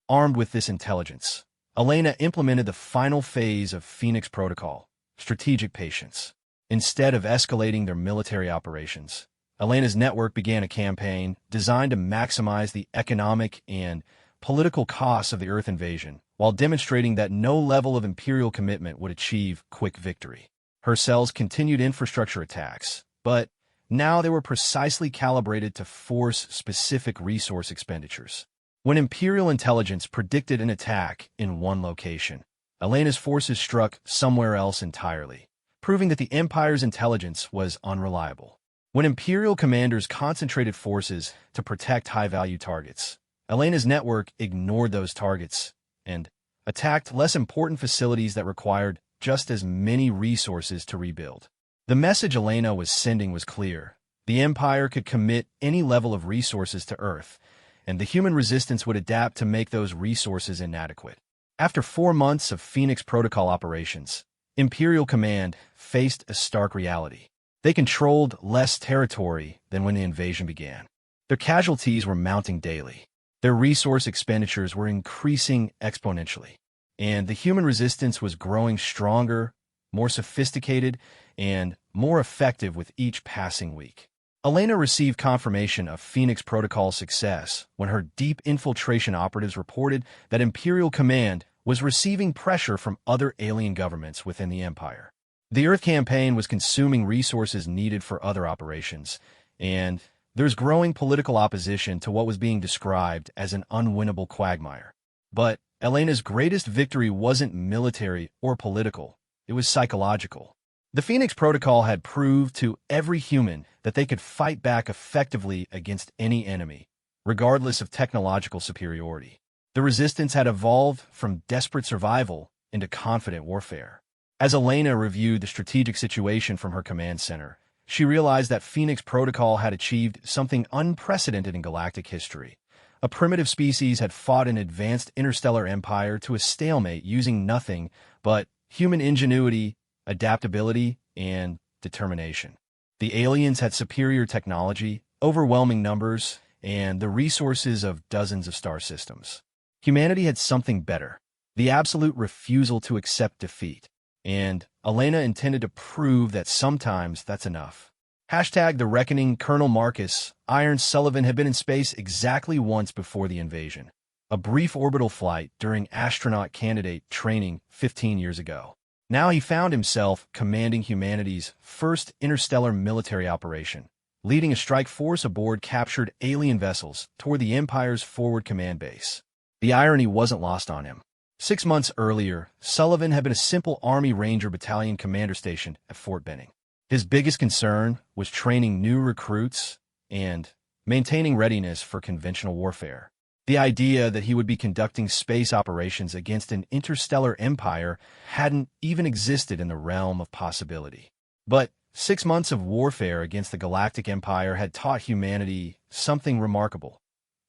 Armed with this intelligence, Elena implemented the final phase of Phoenix Protocol, strategic patience. Instead of escalating their military operations, Elena's network began a campaign designed to maximize the economic and political costs of the Earth invasion, while demonstrating that no level of Imperial commitment would achieve quick victory. Her cells continued infrastructure attacks, but now they were precisely calibrated to force specific resource expenditures. When Imperial intelligence predicted an attack in one location, Elena's forces struck somewhere else entirely, proving that the Empire's intelligence was unreliable. When Imperial commanders concentrated forces to protect high-value targets, Elena's network ignored those targets and attacked less important facilities that required just as many resources to rebuild. The message Elena was sending was clear. The Empire could commit any level of resources to Earth, and the human resistance would adapt to make those resources inadequate. After 4 months of Phoenix Protocol operations, Imperial Command faced a stark reality. They controlled less territory than when the invasion began. Their casualties were mounting daily. Their resource expenditures were increasing exponentially, and the human resistance was growing stronger, more sophisticated, and more effective with each passing week. Elena received confirmation of Phoenix Protocol's success when her deep infiltration operatives reported that Imperial Command was receiving pressure from other alien governments within the Empire. The Earth campaign was consuming resources needed for other operations, and there's growing political opposition to what was being described as an unwinnable quagmire. But Elena's greatest victory wasn't military or political, it was psychological. The Phoenix Protocol had proved to every human that they could fight back effectively against any enemy, regardless of technological superiority. The resistance had evolved from desperate survival into confident warfare. As Elena reviewed the strategic situation from her command center, she realized that Phoenix Protocol had achieved something unprecedented in galactic history. A primitive species had fought an advanced interstellar empire to a stalemate using nothing but human ingenuity, adaptability, and determination. The aliens had superior technology, overwhelming numbers, and the resources of dozens of star systems. Humanity had something better, the absolute refusal to accept defeat. And Elena intended to prove that sometimes that's enough. #The Reckoning. Colonel Marcus Iron Sullivan had been in space exactly once before the invasion. A brief orbital flight during astronaut candidate training 15 years ago. Now he found himself commanding humanity's first interstellar military operation, leading a strike force aboard captured alien vessels toward the Empire's forward command base. The irony wasn't lost on him. 6 months earlier, Sullivan had been a simple Army Ranger Battalion commander stationed at Fort Benning. His biggest concern was training new recruits and maintaining readiness for conventional warfare. The idea that he would be conducting space operations against an interstellar empire hadn't even existed in the realm of possibility. But 6 months of warfare against the Galactic Empire had taught humanity something remarkable.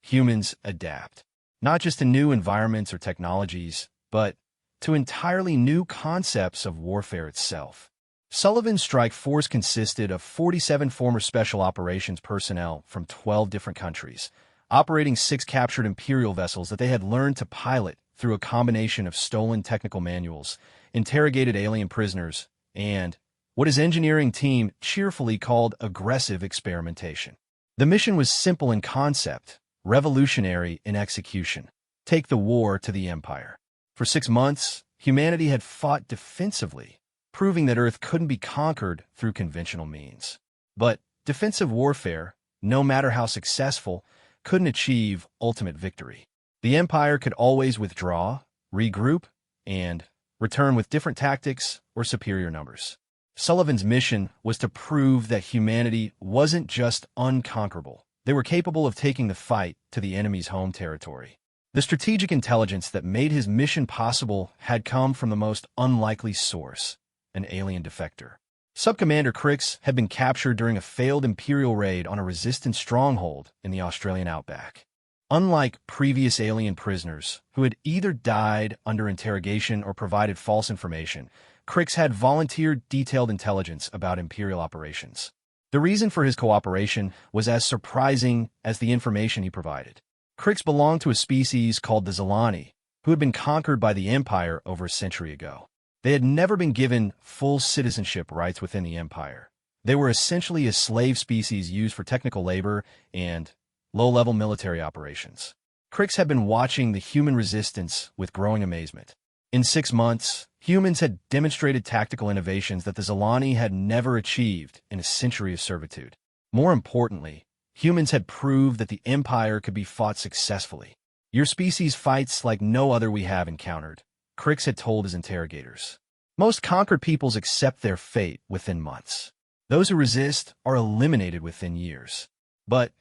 Humans adapt, not just to new environments or technologies, but to entirely new concepts of warfare itself. Sullivan's strike force consisted of 47 former special operations personnel from 12 different countries, operating 6 captured Imperial vessels that they had learned to pilot through a combination of stolen technical manuals, interrogated alien prisoners, and what his engineering team cheerfully called aggressive experimentation. The mission was simple in concept, revolutionary in execution. Take the war to the Empire. For 6 months, humanity had fought defensively, proving that Earth couldn't be conquered through conventional means. But defensive warfare, no matter how successful, couldn't achieve ultimate victory. The Empire could always withdraw, regroup, and return with different tactics or superior numbers. Sullivan's mission was to prove that humanity wasn't just unconquerable. They were capable of taking the fight to the enemy's home territory. The strategic intelligence that made his mission possible had come from the most unlikely source, an alien defector. Subcommander Crix had been captured during a failed Imperial raid on a resistance stronghold in the Australian outback. Unlike previous alien prisoners, who had either died under interrogation or provided false information, Crix had volunteered detailed intelligence about Imperial operations. The reason for his cooperation was as surprising as the information he provided. Crix belonged to a species called the Zilani, who had been conquered by the Empire over a century ago. They had never been given full citizenship rights within the Empire. They were essentially a slave species used for technical labor and low-level military operations. Crix had been watching the human resistance with growing amazement. In 6 months, humans had demonstrated tactical innovations that the Zilani had never achieved in a century of servitude. More importantly, humans had proved that the Empire could be fought successfully. Your species fights like no other we have encountered, Crix had told his interrogators. Most conquered peoples accept their fate within months. Those who resist are eliminated within years. But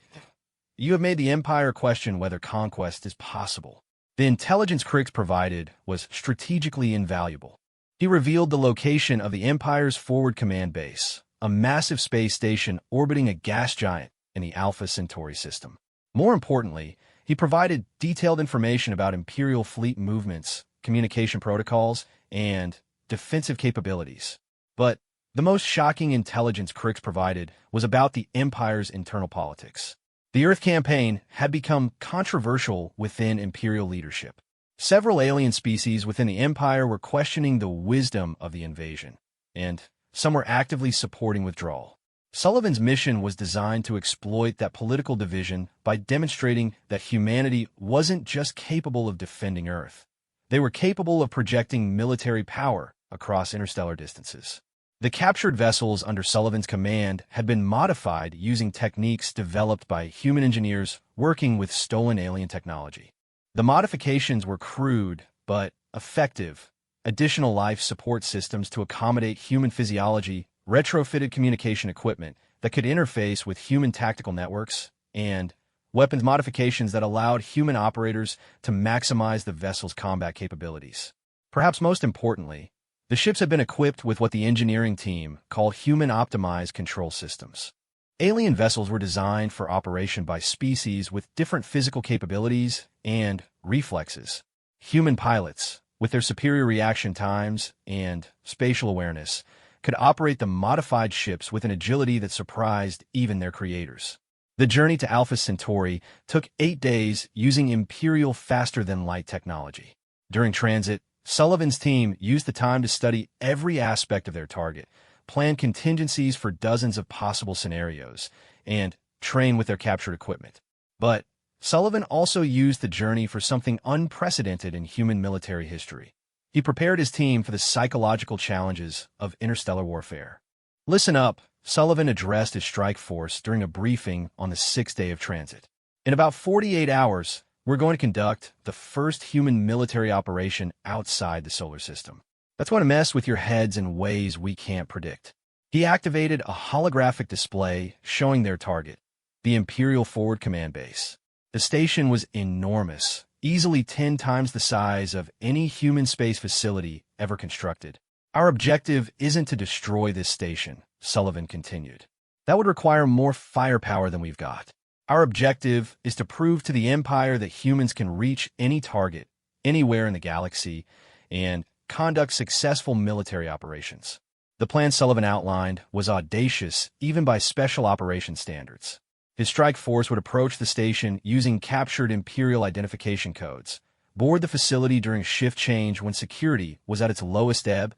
you have made the Empire question whether conquest is possible. The intelligence Crix provided was strategically invaluable. He revealed the location of the Empire's forward command base, a massive space station orbiting a gas giant in the Alpha Centauri system. More importantly, he provided detailed information about Imperial fleet movements, communication protocols, and defensive capabilities. But the most shocking intelligence Crix provided was about the Empire's internal politics. The Earth campaign had become controversial within Imperial leadership. Several alien species within the Empire were questioning the wisdom of the invasion, and some were actively supporting withdrawal. Sullivan's mission was designed to exploit that political division by demonstrating that humanity wasn't just capable of defending Earth. They were capable of projecting military power across interstellar distances. The captured vessels under Sullivan's command had been modified using techniques developed by human engineers working with stolen alien technology. The modifications were crude but effective. Additional life support systems to accommodate human physiology, retrofitted communication equipment that could interface with human tactical networks, and weapons modifications that allowed human operators to maximize the vessel's combat capabilities. Perhaps most importantly, the ships had been equipped with what the engineering team called human-optimized control systems. Alien vessels were designed for operation by species with different physical capabilities and reflexes. Human pilots, with their superior reaction times and spatial awareness, could operate the modified ships with an agility that surprised even their creators. The journey to Alpha Centauri took 8 days using Imperial faster-than-light technology. During transit, Sullivan's team used the time to study every aspect of their target, plan contingencies for dozens of possible scenarios, and train with their captured equipment. But Sullivan also used the journey for something unprecedented in human military history. He prepared his team for the psychological challenges of interstellar warfare. Listen up, Sullivan addressed his strike force during a briefing on the sixth day of transit. In about 48 hours, we're going to conduct the first human military operation outside the solar system. That's going to mess with your heads in ways we can't predict. He activated a holographic display showing their target, the Imperial Forward Command Base. The station was enormous, easily 10 times the size of any human space facility ever constructed. Our objective isn't to destroy this station, Sullivan continued. That would require more firepower than we've got. Our objective is to prove to the Empire that humans can reach any target, anywhere in the galaxy, and conduct successful military operations. The plan Sullivan outlined was audacious even by special operations standards. His strike force would approach the station using captured Imperial identification codes, board the facility during shift change when security was at its lowest ebb,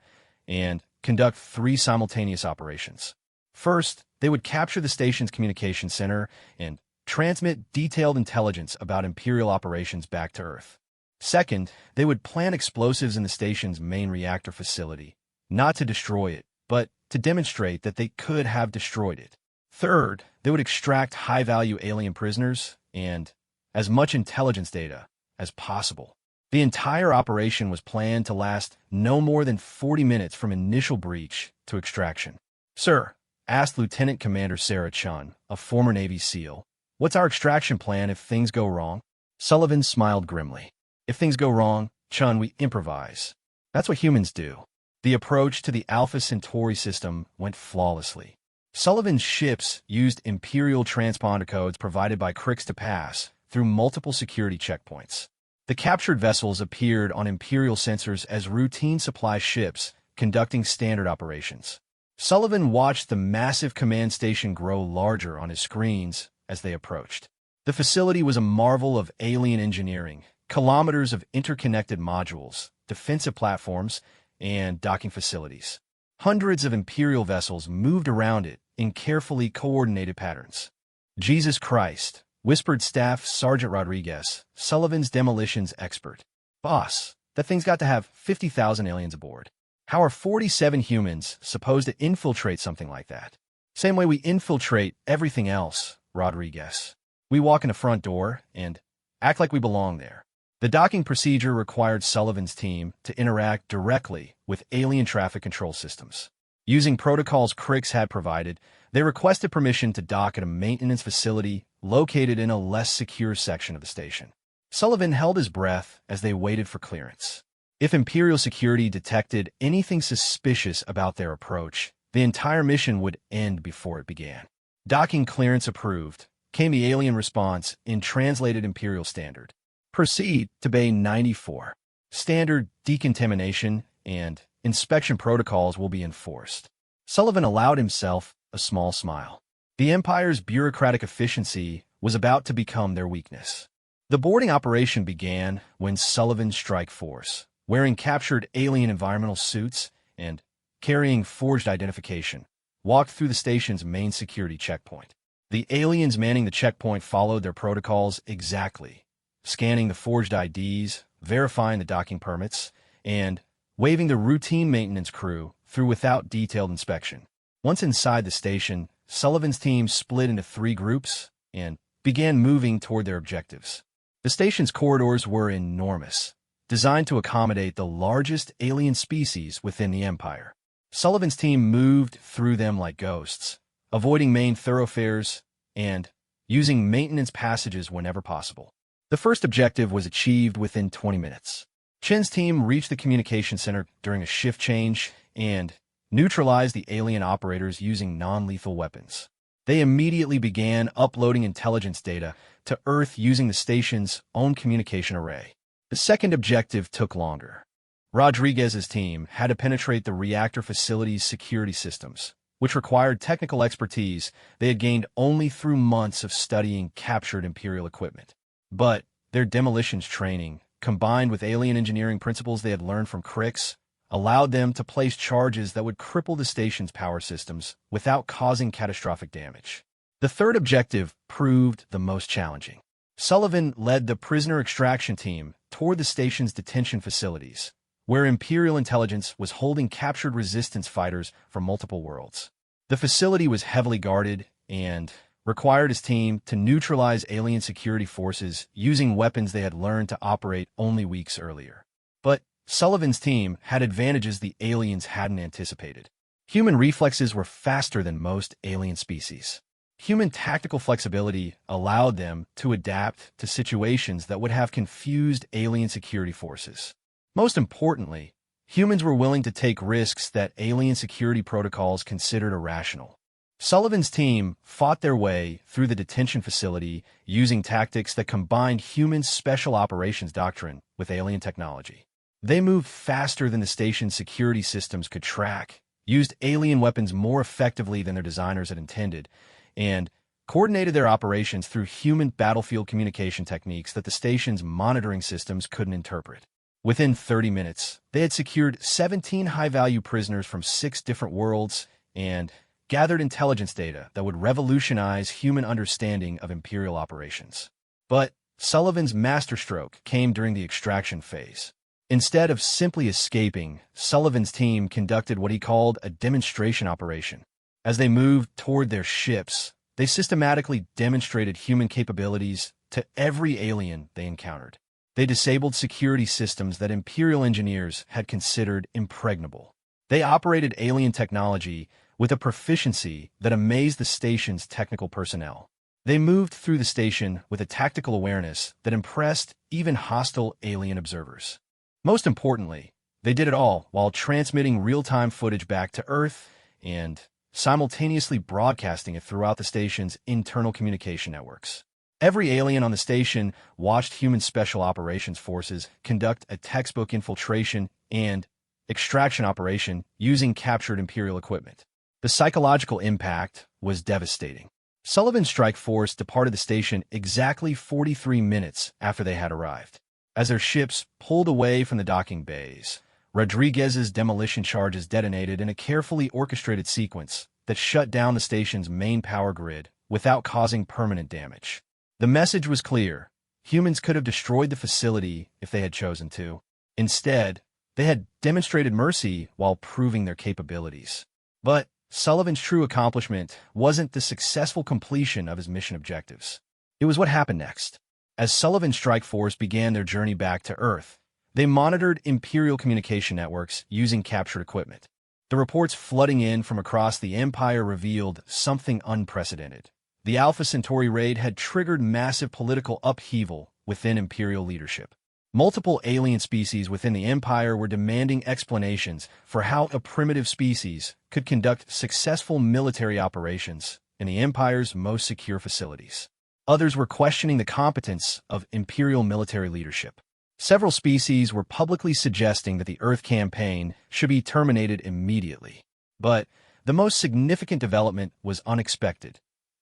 and conduct 3 simultaneous operations. First, they would capture the station's communication center and transmit detailed intelligence about Imperial operations back to Earth. Second, they would plant explosives in the station's main reactor facility, not to destroy it, but to demonstrate that they could have destroyed it. Third, they would extract high-value alien prisoners and as much intelligence data as possible. The entire operation was planned to last no more than 40 minutes from initial breach to extraction. "Sir," asked Lieutenant Commander Sarah Chun, a former Navy SEAL, "what's our extraction plan if things go wrong?" Sullivan smiled grimly. "If things go wrong, Chun, we improvise. That's what humans do." The approach to the Alpha Centauri system went flawlessly. Sullivan's ships used Imperial transponder codes provided by Crix to pass through multiple security checkpoints. The captured vessels appeared on Imperial sensors as routine supply ships conducting standard operations. Sullivan watched the massive command station grow larger on his screens as they approached. The facility was a marvel of alien engineering, kilometers of interconnected modules, defensive platforms, and docking facilities. Hundreds of Imperial vessels moved around it in carefully coordinated patterns. "Jesus Christ," whispered Staff Sergeant Rodriguez, Sullivan's demolitions expert. "Boss, that thing's got to have 50,000 aliens aboard. How are 47 humans supposed to infiltrate something like that?" "Same way we infiltrate everything else, Rodriguez. We walk in the front door and act like we belong there." The docking procedure required Sullivan's team to interact directly with alien traffic control systems. Using protocols Crix had provided, they requested permission to dock at a maintenance facility located in a less secure section of the station. Sullivan held his breath as they waited for clearance. If Imperial security detected anything suspicious about their approach, the entire mission would end before it began. "Docking clearance approved," came the alien response in translated Imperial standard. "Proceed to Bay 94. Standard decontamination and inspection protocols will be enforced." Sullivan allowed himself a small smile. The Empire's bureaucratic efficiency was about to become their weakness. The boarding operation began when Sullivan's strike force, wearing captured alien environmental suits and carrying forged identification, walked through the station's main security checkpoint. The aliens manning the checkpoint followed their protocols exactly, scanning the forged IDs, verifying the docking permits, and waving the routine maintenance crew through without detailed inspection. Once inside the station, Sullivan's team split into 3 groups and began moving toward their objectives. The station's corridors were enormous, designed to accommodate the largest alien species within the Empire. Sullivan's team moved through them like ghosts, avoiding main thoroughfares and using maintenance passages whenever possible. The first objective was achieved within 20 minutes. Chen's team reached the communication center during a shift change and neutralized the alien operators using non-lethal weapons. They immediately began uploading intelligence data to Earth using the station's own communication array. The second objective took longer. Rodriguez's team had to penetrate the reactor facility's security systems, which required technical expertise they had gained only through months of studying captured Imperial equipment. But their demolitions training, combined with alien engineering principles they had learned from Crix, allowed them to place charges that would cripple the station's power systems without causing catastrophic damage. The third objective proved the most challenging. Sullivan led the prisoner extraction team toward the station's detention facilities, where Imperial intelligence was holding captured resistance fighters from multiple worlds. The facility was heavily guarded and required his team to neutralize alien security forces using weapons they had learned to operate only weeks earlier. But Sullivan's team had advantages the aliens hadn't anticipated. Human reflexes were faster than most alien species. Human tactical flexibility allowed them to adapt to situations that would have confused alien security forces. Most importantly, humans were willing to take risks that alien security protocols considered irrational. Sullivan's team fought their way through the detention facility using tactics that combined human special operations doctrine with alien technology. They moved faster than the station's security systems could track, used alien weapons more effectively than their designers had intended, and coordinated their operations through human battlefield communication techniques that the station's monitoring systems couldn't interpret. Within 30 minutes, they had secured 17 high-value prisoners from 6 different worlds and gathered intelligence data that would revolutionize human understanding of Imperial operations. But Sullivan's masterstroke came during the extraction phase. Instead of simply escaping, Sullivan's team conducted what he called a demonstration operation. As they moved toward their ships, they systematically demonstrated human capabilities to every alien they encountered. They disabled security systems that Imperial engineers had considered impregnable. They operated alien technology with a proficiency that amazed the station's technical personnel. They moved through the station with a tactical awareness that impressed even hostile alien observers. Most importantly, they did it all while transmitting real-time footage back to Earth and simultaneously broadcasting it throughout the station's internal communication networks. Every alien on the station watched human special operations forces conduct a textbook infiltration and extraction operation using captured Imperial equipment. The psychological impact was devastating. Sullivan's strike force departed the station exactly 43 minutes after they had arrived. As their ships pulled away from the docking bays, Rodriguez's demolition charges detonated in a carefully orchestrated sequence that shut down the station's main power grid without causing permanent damage. The message was clear. Humans could have destroyed the facility if they had chosen to. Instead, they had demonstrated mercy while proving their capabilities. But Sullivan's true accomplishment wasn't the successful completion of his mission objectives. It was what happened next. As Sullivan's strike force began their journey back to Earth, they monitored Imperial communication networks using captured equipment. The reports flooding in from across the Empire revealed something unprecedented. The Alpha Centauri raid had triggered massive political upheaval within Imperial leadership. Multiple alien species within the Empire were demanding explanations for how a primitive species could conduct successful military operations in the Empire's most secure facilities. Others were questioning the competence of Imperial military leadership. Several species were publicly suggesting that the Earth campaign should be terminated immediately. But the most significant development was unexpected.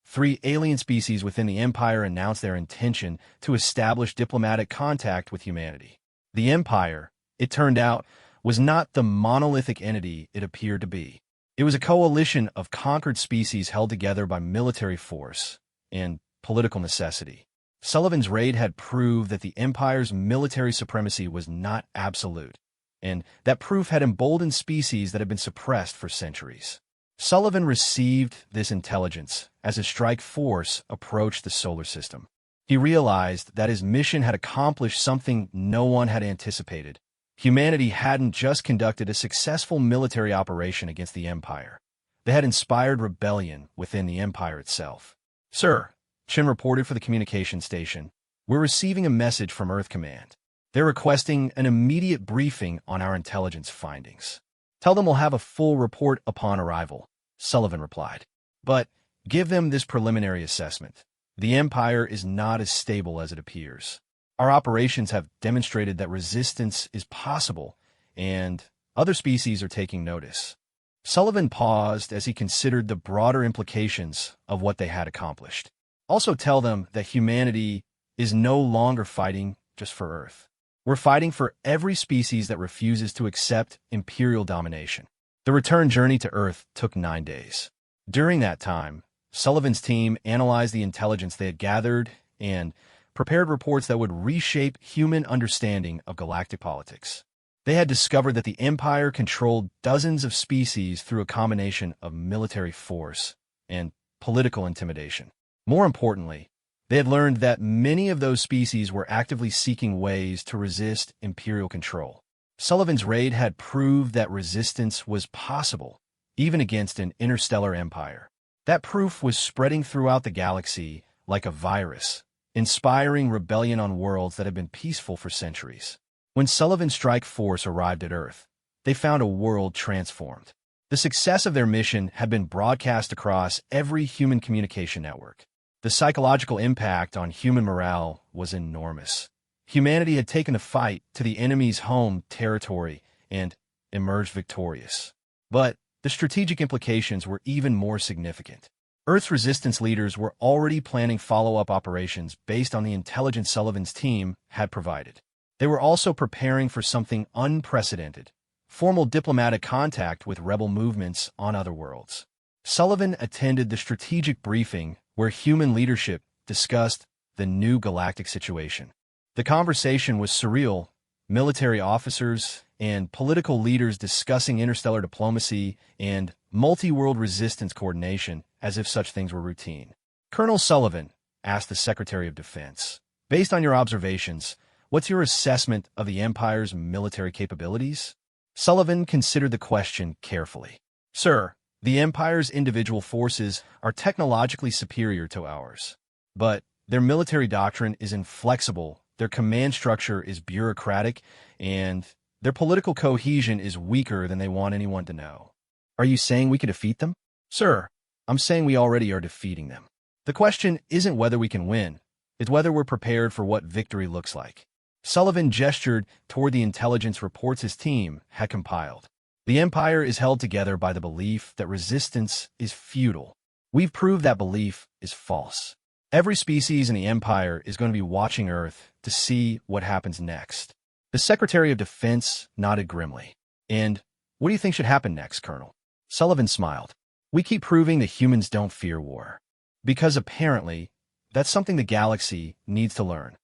3 alien species within the Empire announced their intention to establish diplomatic contact with humanity. The Empire, it turned out, was not the monolithic entity it appeared to be. It was a coalition of conquered species held together by military force and political necessity. Sullivan's raid had proved that the Empire's military supremacy was not absolute, and that proof had emboldened species that had been suppressed for centuries. Sullivan received this intelligence as his strike force approached the solar system. He realized that his mission had accomplished something no one had anticipated. Humanity hadn't just conducted a successful military operation against the Empire. They had inspired rebellion within the Empire itself. "Sir," Chin reported for the communication station, "we're receiving a message from Earth Command. They're requesting an immediate briefing on our intelligence findings." "Tell them we'll have a full report upon arrival," Sullivan replied. "But give them this preliminary assessment. The Empire is not as stable as it appears. Our operations have demonstrated that resistance is possible, and other species are taking notice." Sullivan paused as he considered the broader implications of what they had accomplished. "Also tell them that humanity is no longer fighting just for Earth. We're fighting for every species that refuses to accept Imperial domination." The return journey to Earth took 9 days. During that time, Sullivan's team analyzed the intelligence they had gathered and prepared reports that would reshape human understanding of galactic politics. They had discovered that the Empire controlled dozens of species through a combination of military force and political intimidation. More importantly, they had learned that many of those species were actively seeking ways to resist Imperial control. Sullivan's raid had proved that resistance was possible, even against an interstellar empire. That proof was spreading throughout the galaxy like a virus, inspiring rebellion on worlds that had been peaceful for centuries. When Sullivan's strike force arrived at Earth, they found a world transformed. The success of their mission had been broadcast across every human communication network. The psychological impact on human morale was enormous. Humanity had taken the fight to the enemy's home territory and emerged victorious. But the strategic implications were even more significant. Earth's resistance leaders were already planning follow-up operations based on the intelligence Sullivan's team had provided. They were also preparing for something unprecedented: formal diplomatic contact with rebel movements on other worlds. Sullivan attended the strategic briefing where human leadership discussed the new galactic situation. The conversation was surreal: military officers and political leaders discussing interstellar diplomacy and multi-world resistance coordination as if such things were routine. "Colonel Sullivan," asked the Secretary of Defense, "based on your observations, what's your assessment of the Empire's military capabilities?" Sullivan considered the question carefully. "Sir, the Empire's individual forces are technologically superior to ours, but their military doctrine is inflexible, their command structure is bureaucratic, and their political cohesion is weaker than they want anyone to know." "Are you saying we could defeat them?" "Sir, I'm saying we already are defeating them. The question isn't whether we can win, it's whether we're prepared for what victory looks like." Sullivan gestured toward the intelligence reports his team had compiled. "The Empire is held together by the belief that resistance is futile. We've proved that belief is false. Every species in the Empire is going to be watching Earth to see what happens next." The Secretary of Defense nodded grimly. "And what do you think should happen next, Colonel?" Sullivan smiled. "We keep proving that humans don't fear war, because apparently that's something the galaxy needs to learn."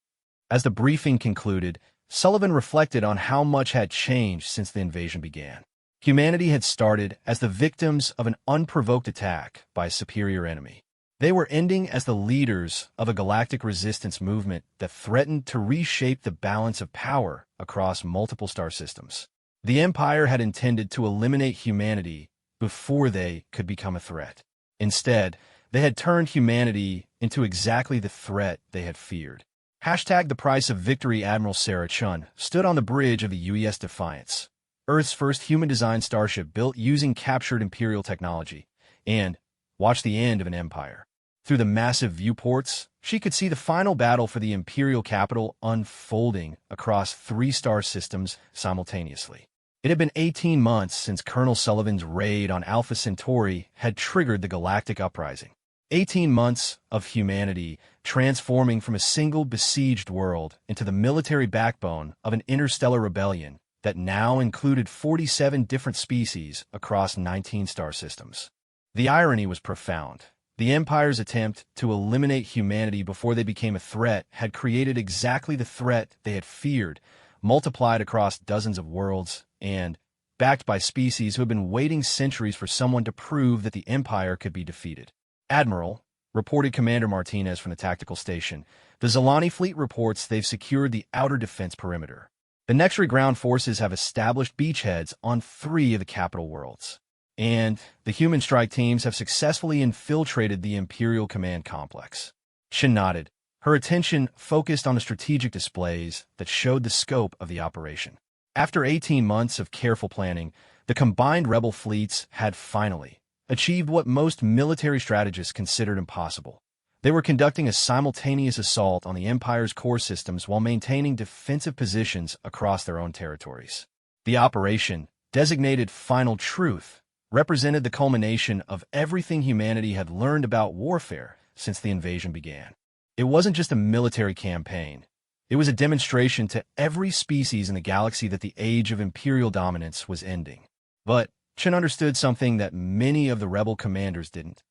As the briefing concluded, Sullivan reflected on how much had changed since the invasion began. Humanity had started as the victims of an unprovoked attack by a superior enemy. They were ending as the leaders of a galactic resistance movement that threatened to reshape the balance of power across multiple star systems. The Empire had intended to eliminate humanity before they could become a threat. Instead, they had turned humanity into exactly the threat they had feared. #The price of victory. Admiral Sarah Chun stood on the bridge of the UES Defiance, Earth's first human-designed starship built using captured Imperial technology, and watched the end of an empire. Through the massive viewports, she could see the final battle for the Imperial capital unfolding across 3 star systems simultaneously. It had been 18 months since Colonel Sullivan's raid on Alpha Centauri had triggered the Galactic Uprising. 18 months of humanity transforming from a single besieged world into the military backbone of an interstellar rebellion that now included 47 different species across 19 star systems. The irony was profound. The Empire's attempt to eliminate humanity before they became a threat had created exactly the threat they had feared, multiplied across dozens of worlds, and backed by species who had been waiting centuries for someone to prove that the Empire could be defeated. "Admiral," reported Commander Martinez from the tactical station, "the Zalani fleet reports they've secured the outer defense perimeter. The Nextry ground forces have established beachheads on 3 of the capital worlds, and the human strike teams have successfully infiltrated the Imperial command complex." Shin nodded, her attention focused on the strategic displays that showed the scope of the operation. After 18 months of careful planning, the combined rebel fleets had finally achieved what most military strategists considered impossible. They were conducting a simultaneous assault on the Empire's core systems while maintaining defensive positions across their own territories. The operation, designated Final Truth, represented the culmination of everything humanity had learned about warfare since the invasion began. It wasn't just a military campaign. It was a demonstration to every species in the galaxy that the age of Imperial dominance was ending. But Chen understood something that many of the rebel commanders didn't.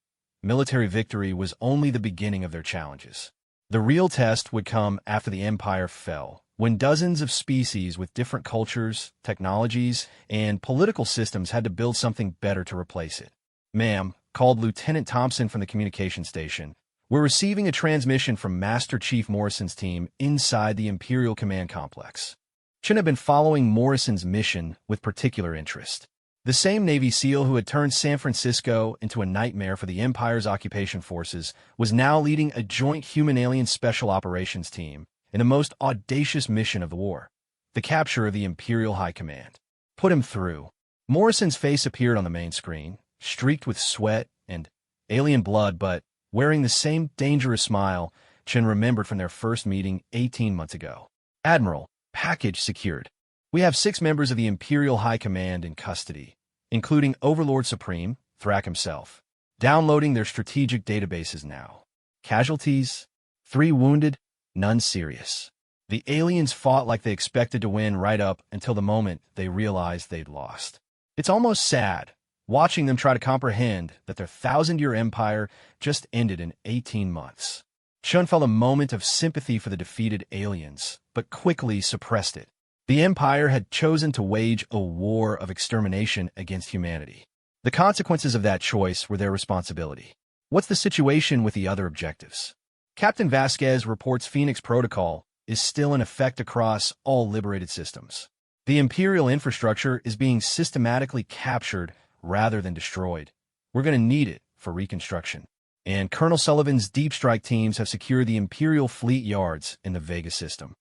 Military victory was only the beginning of their challenges. The real test would come after the Empire fell, when dozens of species with different cultures, technologies, and political systems had to build something better to replace it. "Ma'am," called Lieutenant Thompson from the communication station, "we're receiving a transmission from Master Chief Morrison's team inside the Imperial Command Complex." Chen had been following Morrison's mission with particular interest. The same Navy SEAL who had turned San Francisco into a nightmare for the Empire's occupation forces was now leading a joint human-alien special operations team in the most audacious mission of the war, the capture of the Imperial High Command. "Put him through." Morrison's face appeared on the main screen, streaked with sweat and alien blood, but wearing the same dangerous smile Chen remembered from their first meeting 18 months ago. "Admiral, package secured. We have 6 members of the Imperial High Command in custody, including Overlord Supreme, Thrak himself. Downloading their strategic databases now. Casualties? 3 wounded, none serious." The aliens fought like they expected to win right up until the moment they realized they'd lost. It's almost sad, watching them try to comprehend that their 1,000-year empire just ended in 18 months. Chun felt a moment of sympathy for the defeated aliens, but quickly suppressed it. The Empire had chosen to wage a war of extermination against humanity. The consequences of that choice were their responsibility. What's the situation with the other objectives? Captain Vasquez reports Phoenix Protocol is still in effect across all liberated systems. The Imperial infrastructure is being systematically captured rather than destroyed. We're going to need it for reconstruction. And Colonel Sullivan's deep strike teams have secured the Imperial fleet yards in the Vega system.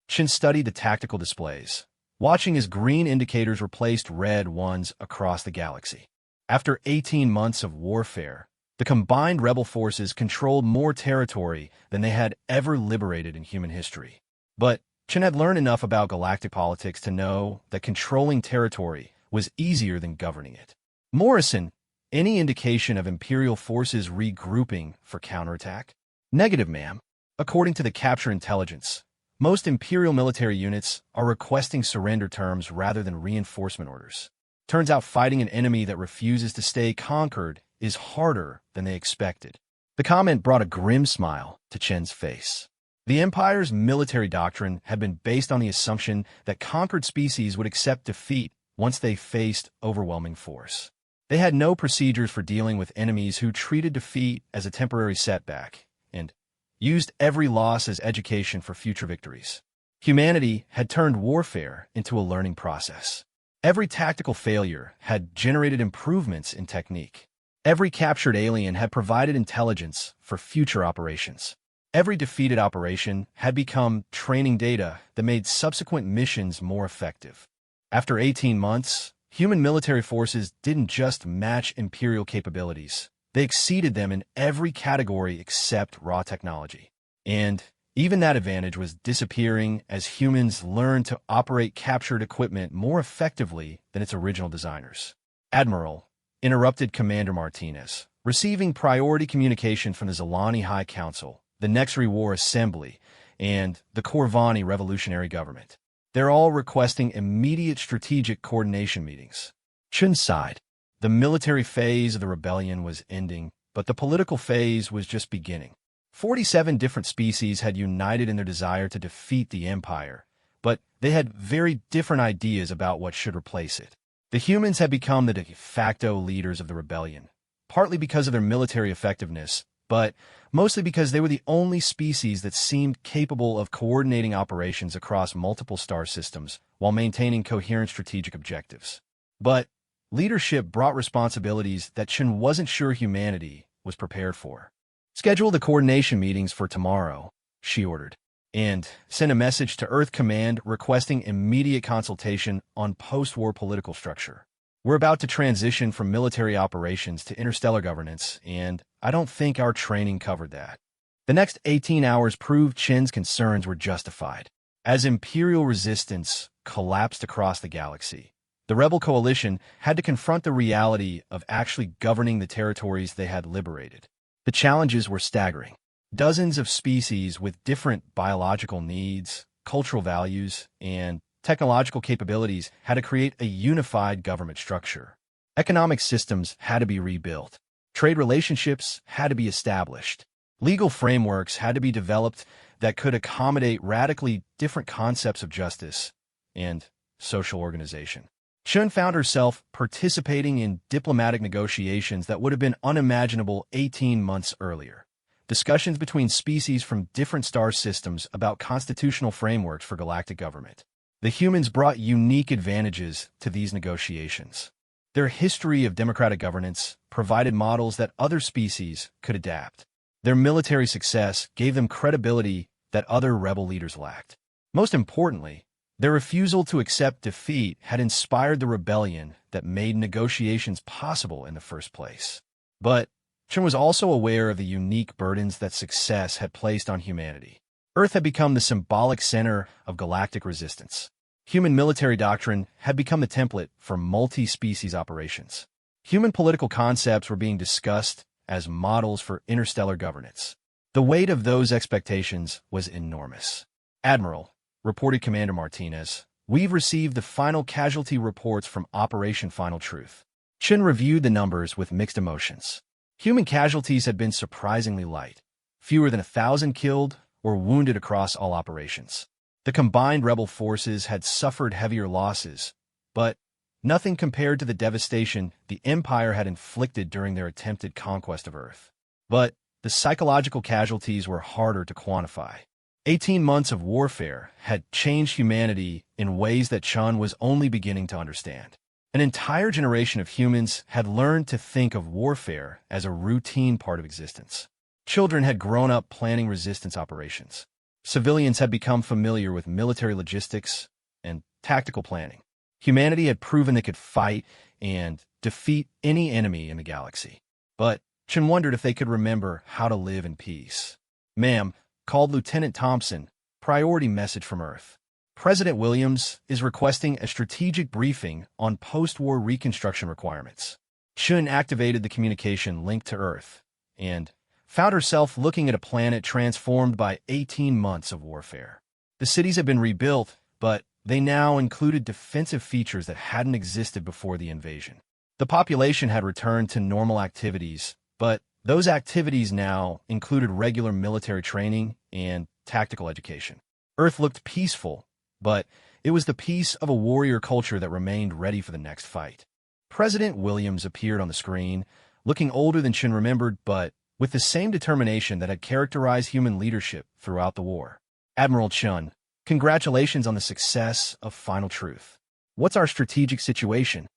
Chen studied the tactical displays, watching as green indicators replaced red ones across the galaxy. After 18 months of warfare, the combined rebel forces controlled more territory than they had ever liberated in human history. But Chen had learned enough about galactic politics to know that controlling territory was easier than governing it. "Morrison, any indication of Imperial forces regrouping for counterattack?" "Negative, ma'am. According to the capture intelligence, most Imperial military units are requesting surrender terms rather than reinforcement orders. Turns out fighting an enemy that refuses to stay conquered is harder than they expected." The comment brought a grim smile to Chen's face. The Empire's military doctrine had been based on the assumption that conquered species would accept defeat once they faced overwhelming force. They had no procedures for dealing with enemies who treated defeat as a temporary setback and used every loss as education for future victories. Humanity had turned warfare into a learning process. Every tactical failure had generated improvements in technique. Every captured alien had provided intelligence for future operations. Every defeated operation had become training data that made subsequent missions more effective. After 18 months, human military forces didn't just match Imperial capabilities. They exceeded them in every category except raw technology. And even that advantage was disappearing as humans learned to operate captured equipment more effectively than its original designers. "Admiral," interrupted Commander Martinez, receiving priority communication from the Zalani High Council, the Nexri War Assembly, and the Corvani Revolutionary Government. They're all requesting immediate strategic coordination meetings. Chun sighed. The military phase of the rebellion was ending, but the political phase was just beginning. 47 different species had united in their desire to defeat the Empire, but they had very different ideas about what should replace it. The humans had become the de facto leaders of the rebellion, partly because of their military effectiveness, but mostly because they were the only species that seemed capable of coordinating operations across multiple star systems while maintaining coherent strategic objectives. But leadership brought responsibilities that Chen wasn't sure humanity was prepared for. "Schedule the coordination meetings for tomorrow," she ordered, and sent a message to Earth Command requesting immediate consultation on post-war political structure. "We're about to transition from military operations to interstellar governance, and I don't think our training covered that." The next 18 hours proved Chen's concerns were justified. As Imperial resistance collapsed across the galaxy, the Rebel Coalition had to confront the reality of actually governing the territories they had liberated. The challenges were staggering. Dozens of species with different biological needs, cultural values, and technological capabilities had to create a unified government structure. Economic systems had to be rebuilt. Trade relationships had to be established. Legal frameworks had to be developed that could accommodate radically different concepts of justice and social organization. Chun found herself participating in diplomatic negotiations that would have been unimaginable 18 months earlier. Discussions between species from different star systems about constitutional frameworks for galactic government. The humans brought unique advantages to these negotiations. Their history of democratic governance provided models that other species could adapt. Their military success gave them credibility that other rebel leaders lacked. Most importantly, their refusal to accept defeat had inspired the rebellion that made negotiations possible in the first place. But Chun was also aware of the unique burdens that success had placed on humanity. Earth had become the symbolic center of galactic resistance. Human military doctrine had become the template for multi-species operations. Human political concepts were being discussed as models for interstellar governance. The weight of those expectations was enormous. "Admiral," reported Commander Martinez, "we've received the final casualty reports from Operation Final Truth." Chun reviewed the numbers with mixed emotions. Human casualties had been surprisingly light, fewer than 1,000 killed or wounded across all operations. The combined rebel forces had suffered heavier losses, but nothing compared to the devastation the Empire had inflicted during their attempted conquest of Earth. But the psychological casualties were harder to quantify. 18 months of warfare had changed humanity in ways that Chun was only beginning to understand. An entire generation of humans had learned to think of warfare as a routine part of existence. Children had grown up planning resistance operations. Civilians had become familiar with military logistics and tactical planning. Humanity had proven they could fight and defeat any enemy in the galaxy. But Chun wondered if they could remember how to live in peace. "Ma'am," called Lieutenant Thompson, priority message from Earth. "President Williams is requesting a strategic briefing on post-war reconstruction requirements." Chun activated the communication linked to Earth and found herself looking at a planet transformed by 18 months of warfare. The cities had been rebuilt, but they now included defensive features that hadn't existed before the invasion. The population had returned to normal activities, but those activities now included regular military training and tactical education. Earth looked peaceful, but it was the peace of a warrior culture that remained ready for the next fight. President Williams appeared on the screen, looking older than Chun remembered, but with the same determination that had characterized human leadership throughout the war. "Admiral Chun, congratulations on the success of Final Truth. What's our strategic situation?"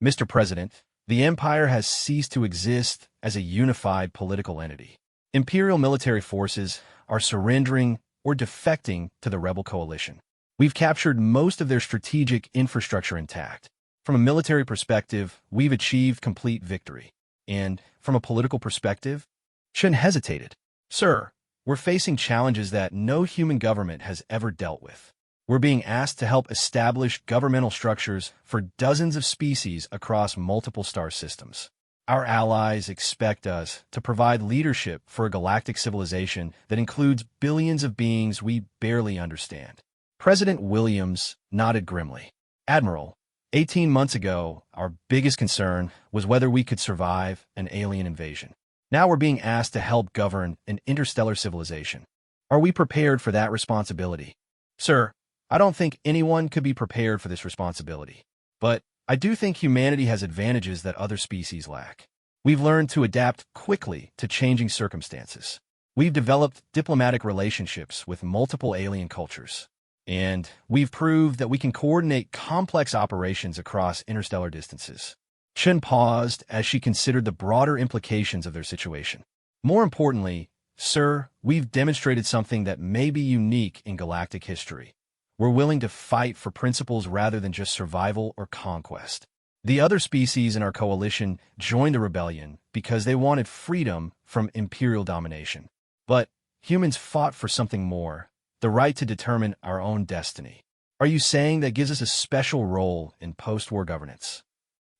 "Mr. President, the Empire has ceased to exist as a unified political entity. Imperial military forces are surrendering or defecting to the rebel coalition. We've captured most of their strategic infrastructure intact. From a military perspective, we've achieved complete victory. And from a political perspective," Chun hesitated. "Sir, we're facing challenges that no human government has ever dealt with. We're being asked to help establish governmental structures for dozens of species across multiple star systems. Our allies expect us to provide leadership for a galactic civilization that includes billions of beings we barely understand." President Williams nodded grimly. "Admiral, 18 months ago, our biggest concern was whether we could survive an alien invasion. Now we're being asked to help govern an interstellar civilization. Are we prepared for that responsibility?" "Sir, I don't think anyone could be prepared for this responsibility. But I do think humanity has advantages that other species lack. We've learned to adapt quickly to changing circumstances. We've developed diplomatic relationships with multiple alien cultures. And we've proved that we can coordinate complex operations across interstellar distances." Chun paused as she considered the broader implications of their situation. "More importantly, sir, we've demonstrated something that may be unique in galactic history. We're willing to fight for principles rather than just survival or conquest. The other species in our coalition joined the rebellion because they wanted freedom from imperial domination. But humans fought for something more, the right to determine our own destiny. Are you saying that gives us a special role in post-war governance?"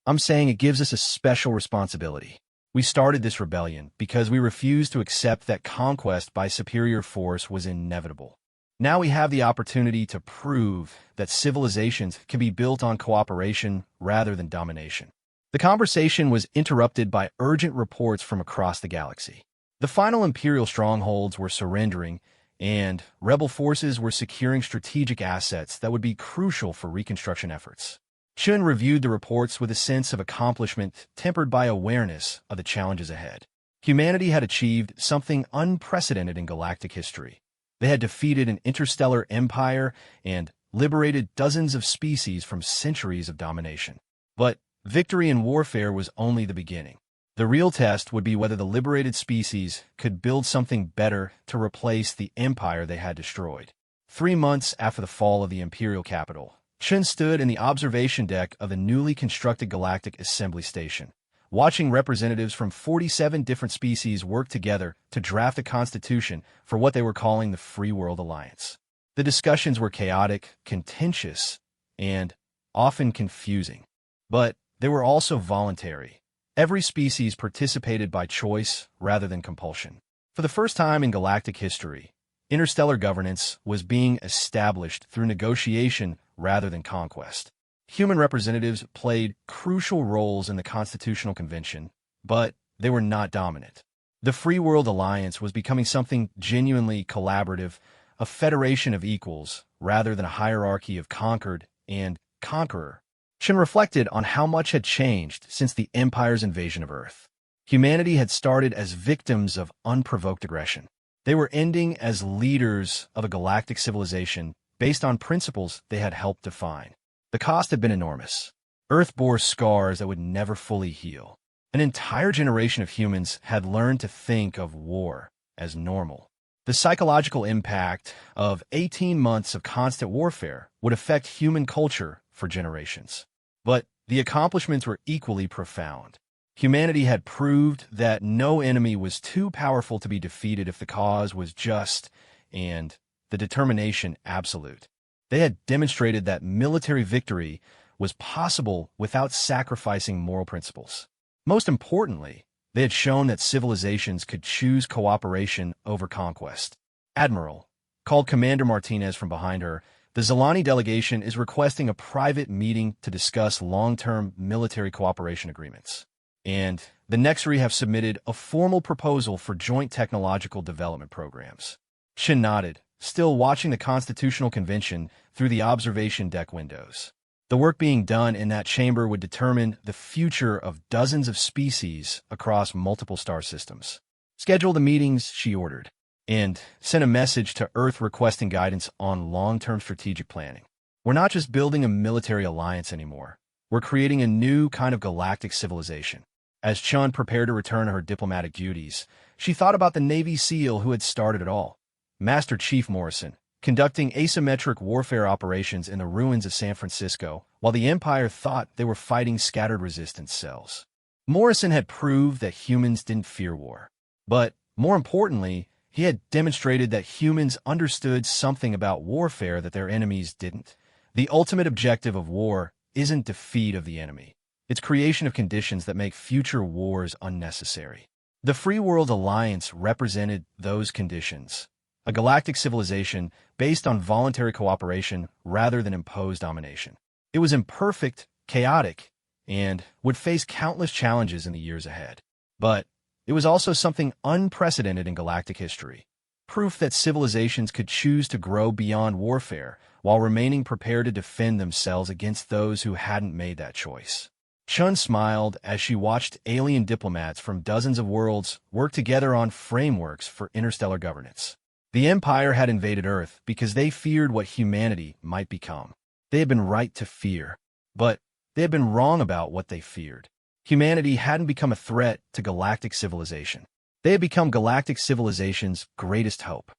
"I'm saying it gives us a special responsibility. We started this rebellion because we refused to accept that conquest by superior force was inevitable. Now we have the opportunity to prove that civilizations can be built on cooperation rather than domination." The conversation was interrupted by urgent reports from across the galaxy. The final Imperial strongholds were surrendering, and rebel forces were securing strategic assets that would be crucial for reconstruction efforts. Chun reviewed the reports with a sense of accomplishment tempered by awareness of the challenges ahead. Humanity had achieved something unprecedented in galactic history. They had defeated an interstellar empire and liberated dozens of species from centuries of domination. But victory in warfare was only the beginning. The real test would be whether the liberated species could build something better to replace the empire they had destroyed. 3 months after the fall of the imperial capital, Chun stood in the observation deck of the newly constructed Galactic Assembly Station, watching representatives from 47 different species work together to draft a constitution for what they were calling the Free World Alliance. The discussions were chaotic, contentious, and often confusing. But they were also voluntary. Every species participated by choice rather than compulsion. For the first time in galactic history, interstellar governance was being established through negotiation rather than conquest. Human representatives played crucial roles in the Constitutional Convention, but they were not dominant. The Free World Alliance was becoming something genuinely collaborative, a federation of equals rather than a hierarchy of conquered and conqueror. Chun reflected on how much had changed since the Empire's invasion of Earth. Humanity had started as victims of unprovoked aggression. They were ending as leaders of a galactic civilization based on principles they had helped define. The cost had been enormous. Earth bore scars that would never fully heal. An entire generation of humans had learned to think of war as normal. The psychological impact of 18 months of constant warfare would affect human culture for generations. But the accomplishments were equally profound. Humanity had proved that no enemy was too powerful to be defeated if the cause was just and the determination absolute. They had demonstrated that military victory was possible without sacrificing moral principles. Most importantly, they had shown that civilizations could choose cooperation over conquest. Admiral, called Commander Martinez from behind her, the Zilani delegation is requesting a private meeting to discuss long-term military cooperation agreements. And the Nexri have submitted a formal proposal for joint technological development programs. Shin nodded, still watching the Constitutional Convention through the observation deck windows. The work being done in that chamber would determine the future of dozens of species across multiple star systems. Schedule the meetings, she ordered, and sent a message to Earth requesting guidance on long-term strategic planning. We're not just building a military alliance anymore. We're creating a new kind of galactic civilization. As Chun prepared to return to her diplomatic duties, she thought about the Navy SEAL who had started it all, Master Chief Morrison, conducting asymmetric warfare operations in the ruins of San Francisco while the Empire thought they were fighting scattered resistance cells. Morrison had proved that humans didn't fear war. But, more importantly, he had demonstrated that humans understood something about warfare that their enemies didn't. The ultimate objective of war isn't defeat of the enemy. It's creation of conditions that make future wars unnecessary. The Free World Alliance represented those conditions. A galactic civilization based on voluntary cooperation rather than imposed domination. It was imperfect, chaotic, and would face countless challenges in the years ahead. But it was also something unprecedented in galactic history. Proof that civilizations could choose to grow beyond warfare while remaining prepared to defend themselves against those who hadn't made that choice. Chun smiled as she watched alien diplomats from dozens of worlds work together on frameworks for interstellar governance. The Empire had invaded Earth because they feared what humanity might become. They had been right to fear, but they had been wrong about what they feared. Humanity hadn't become a threat to galactic civilization. They had become galactic civilization's greatest hope.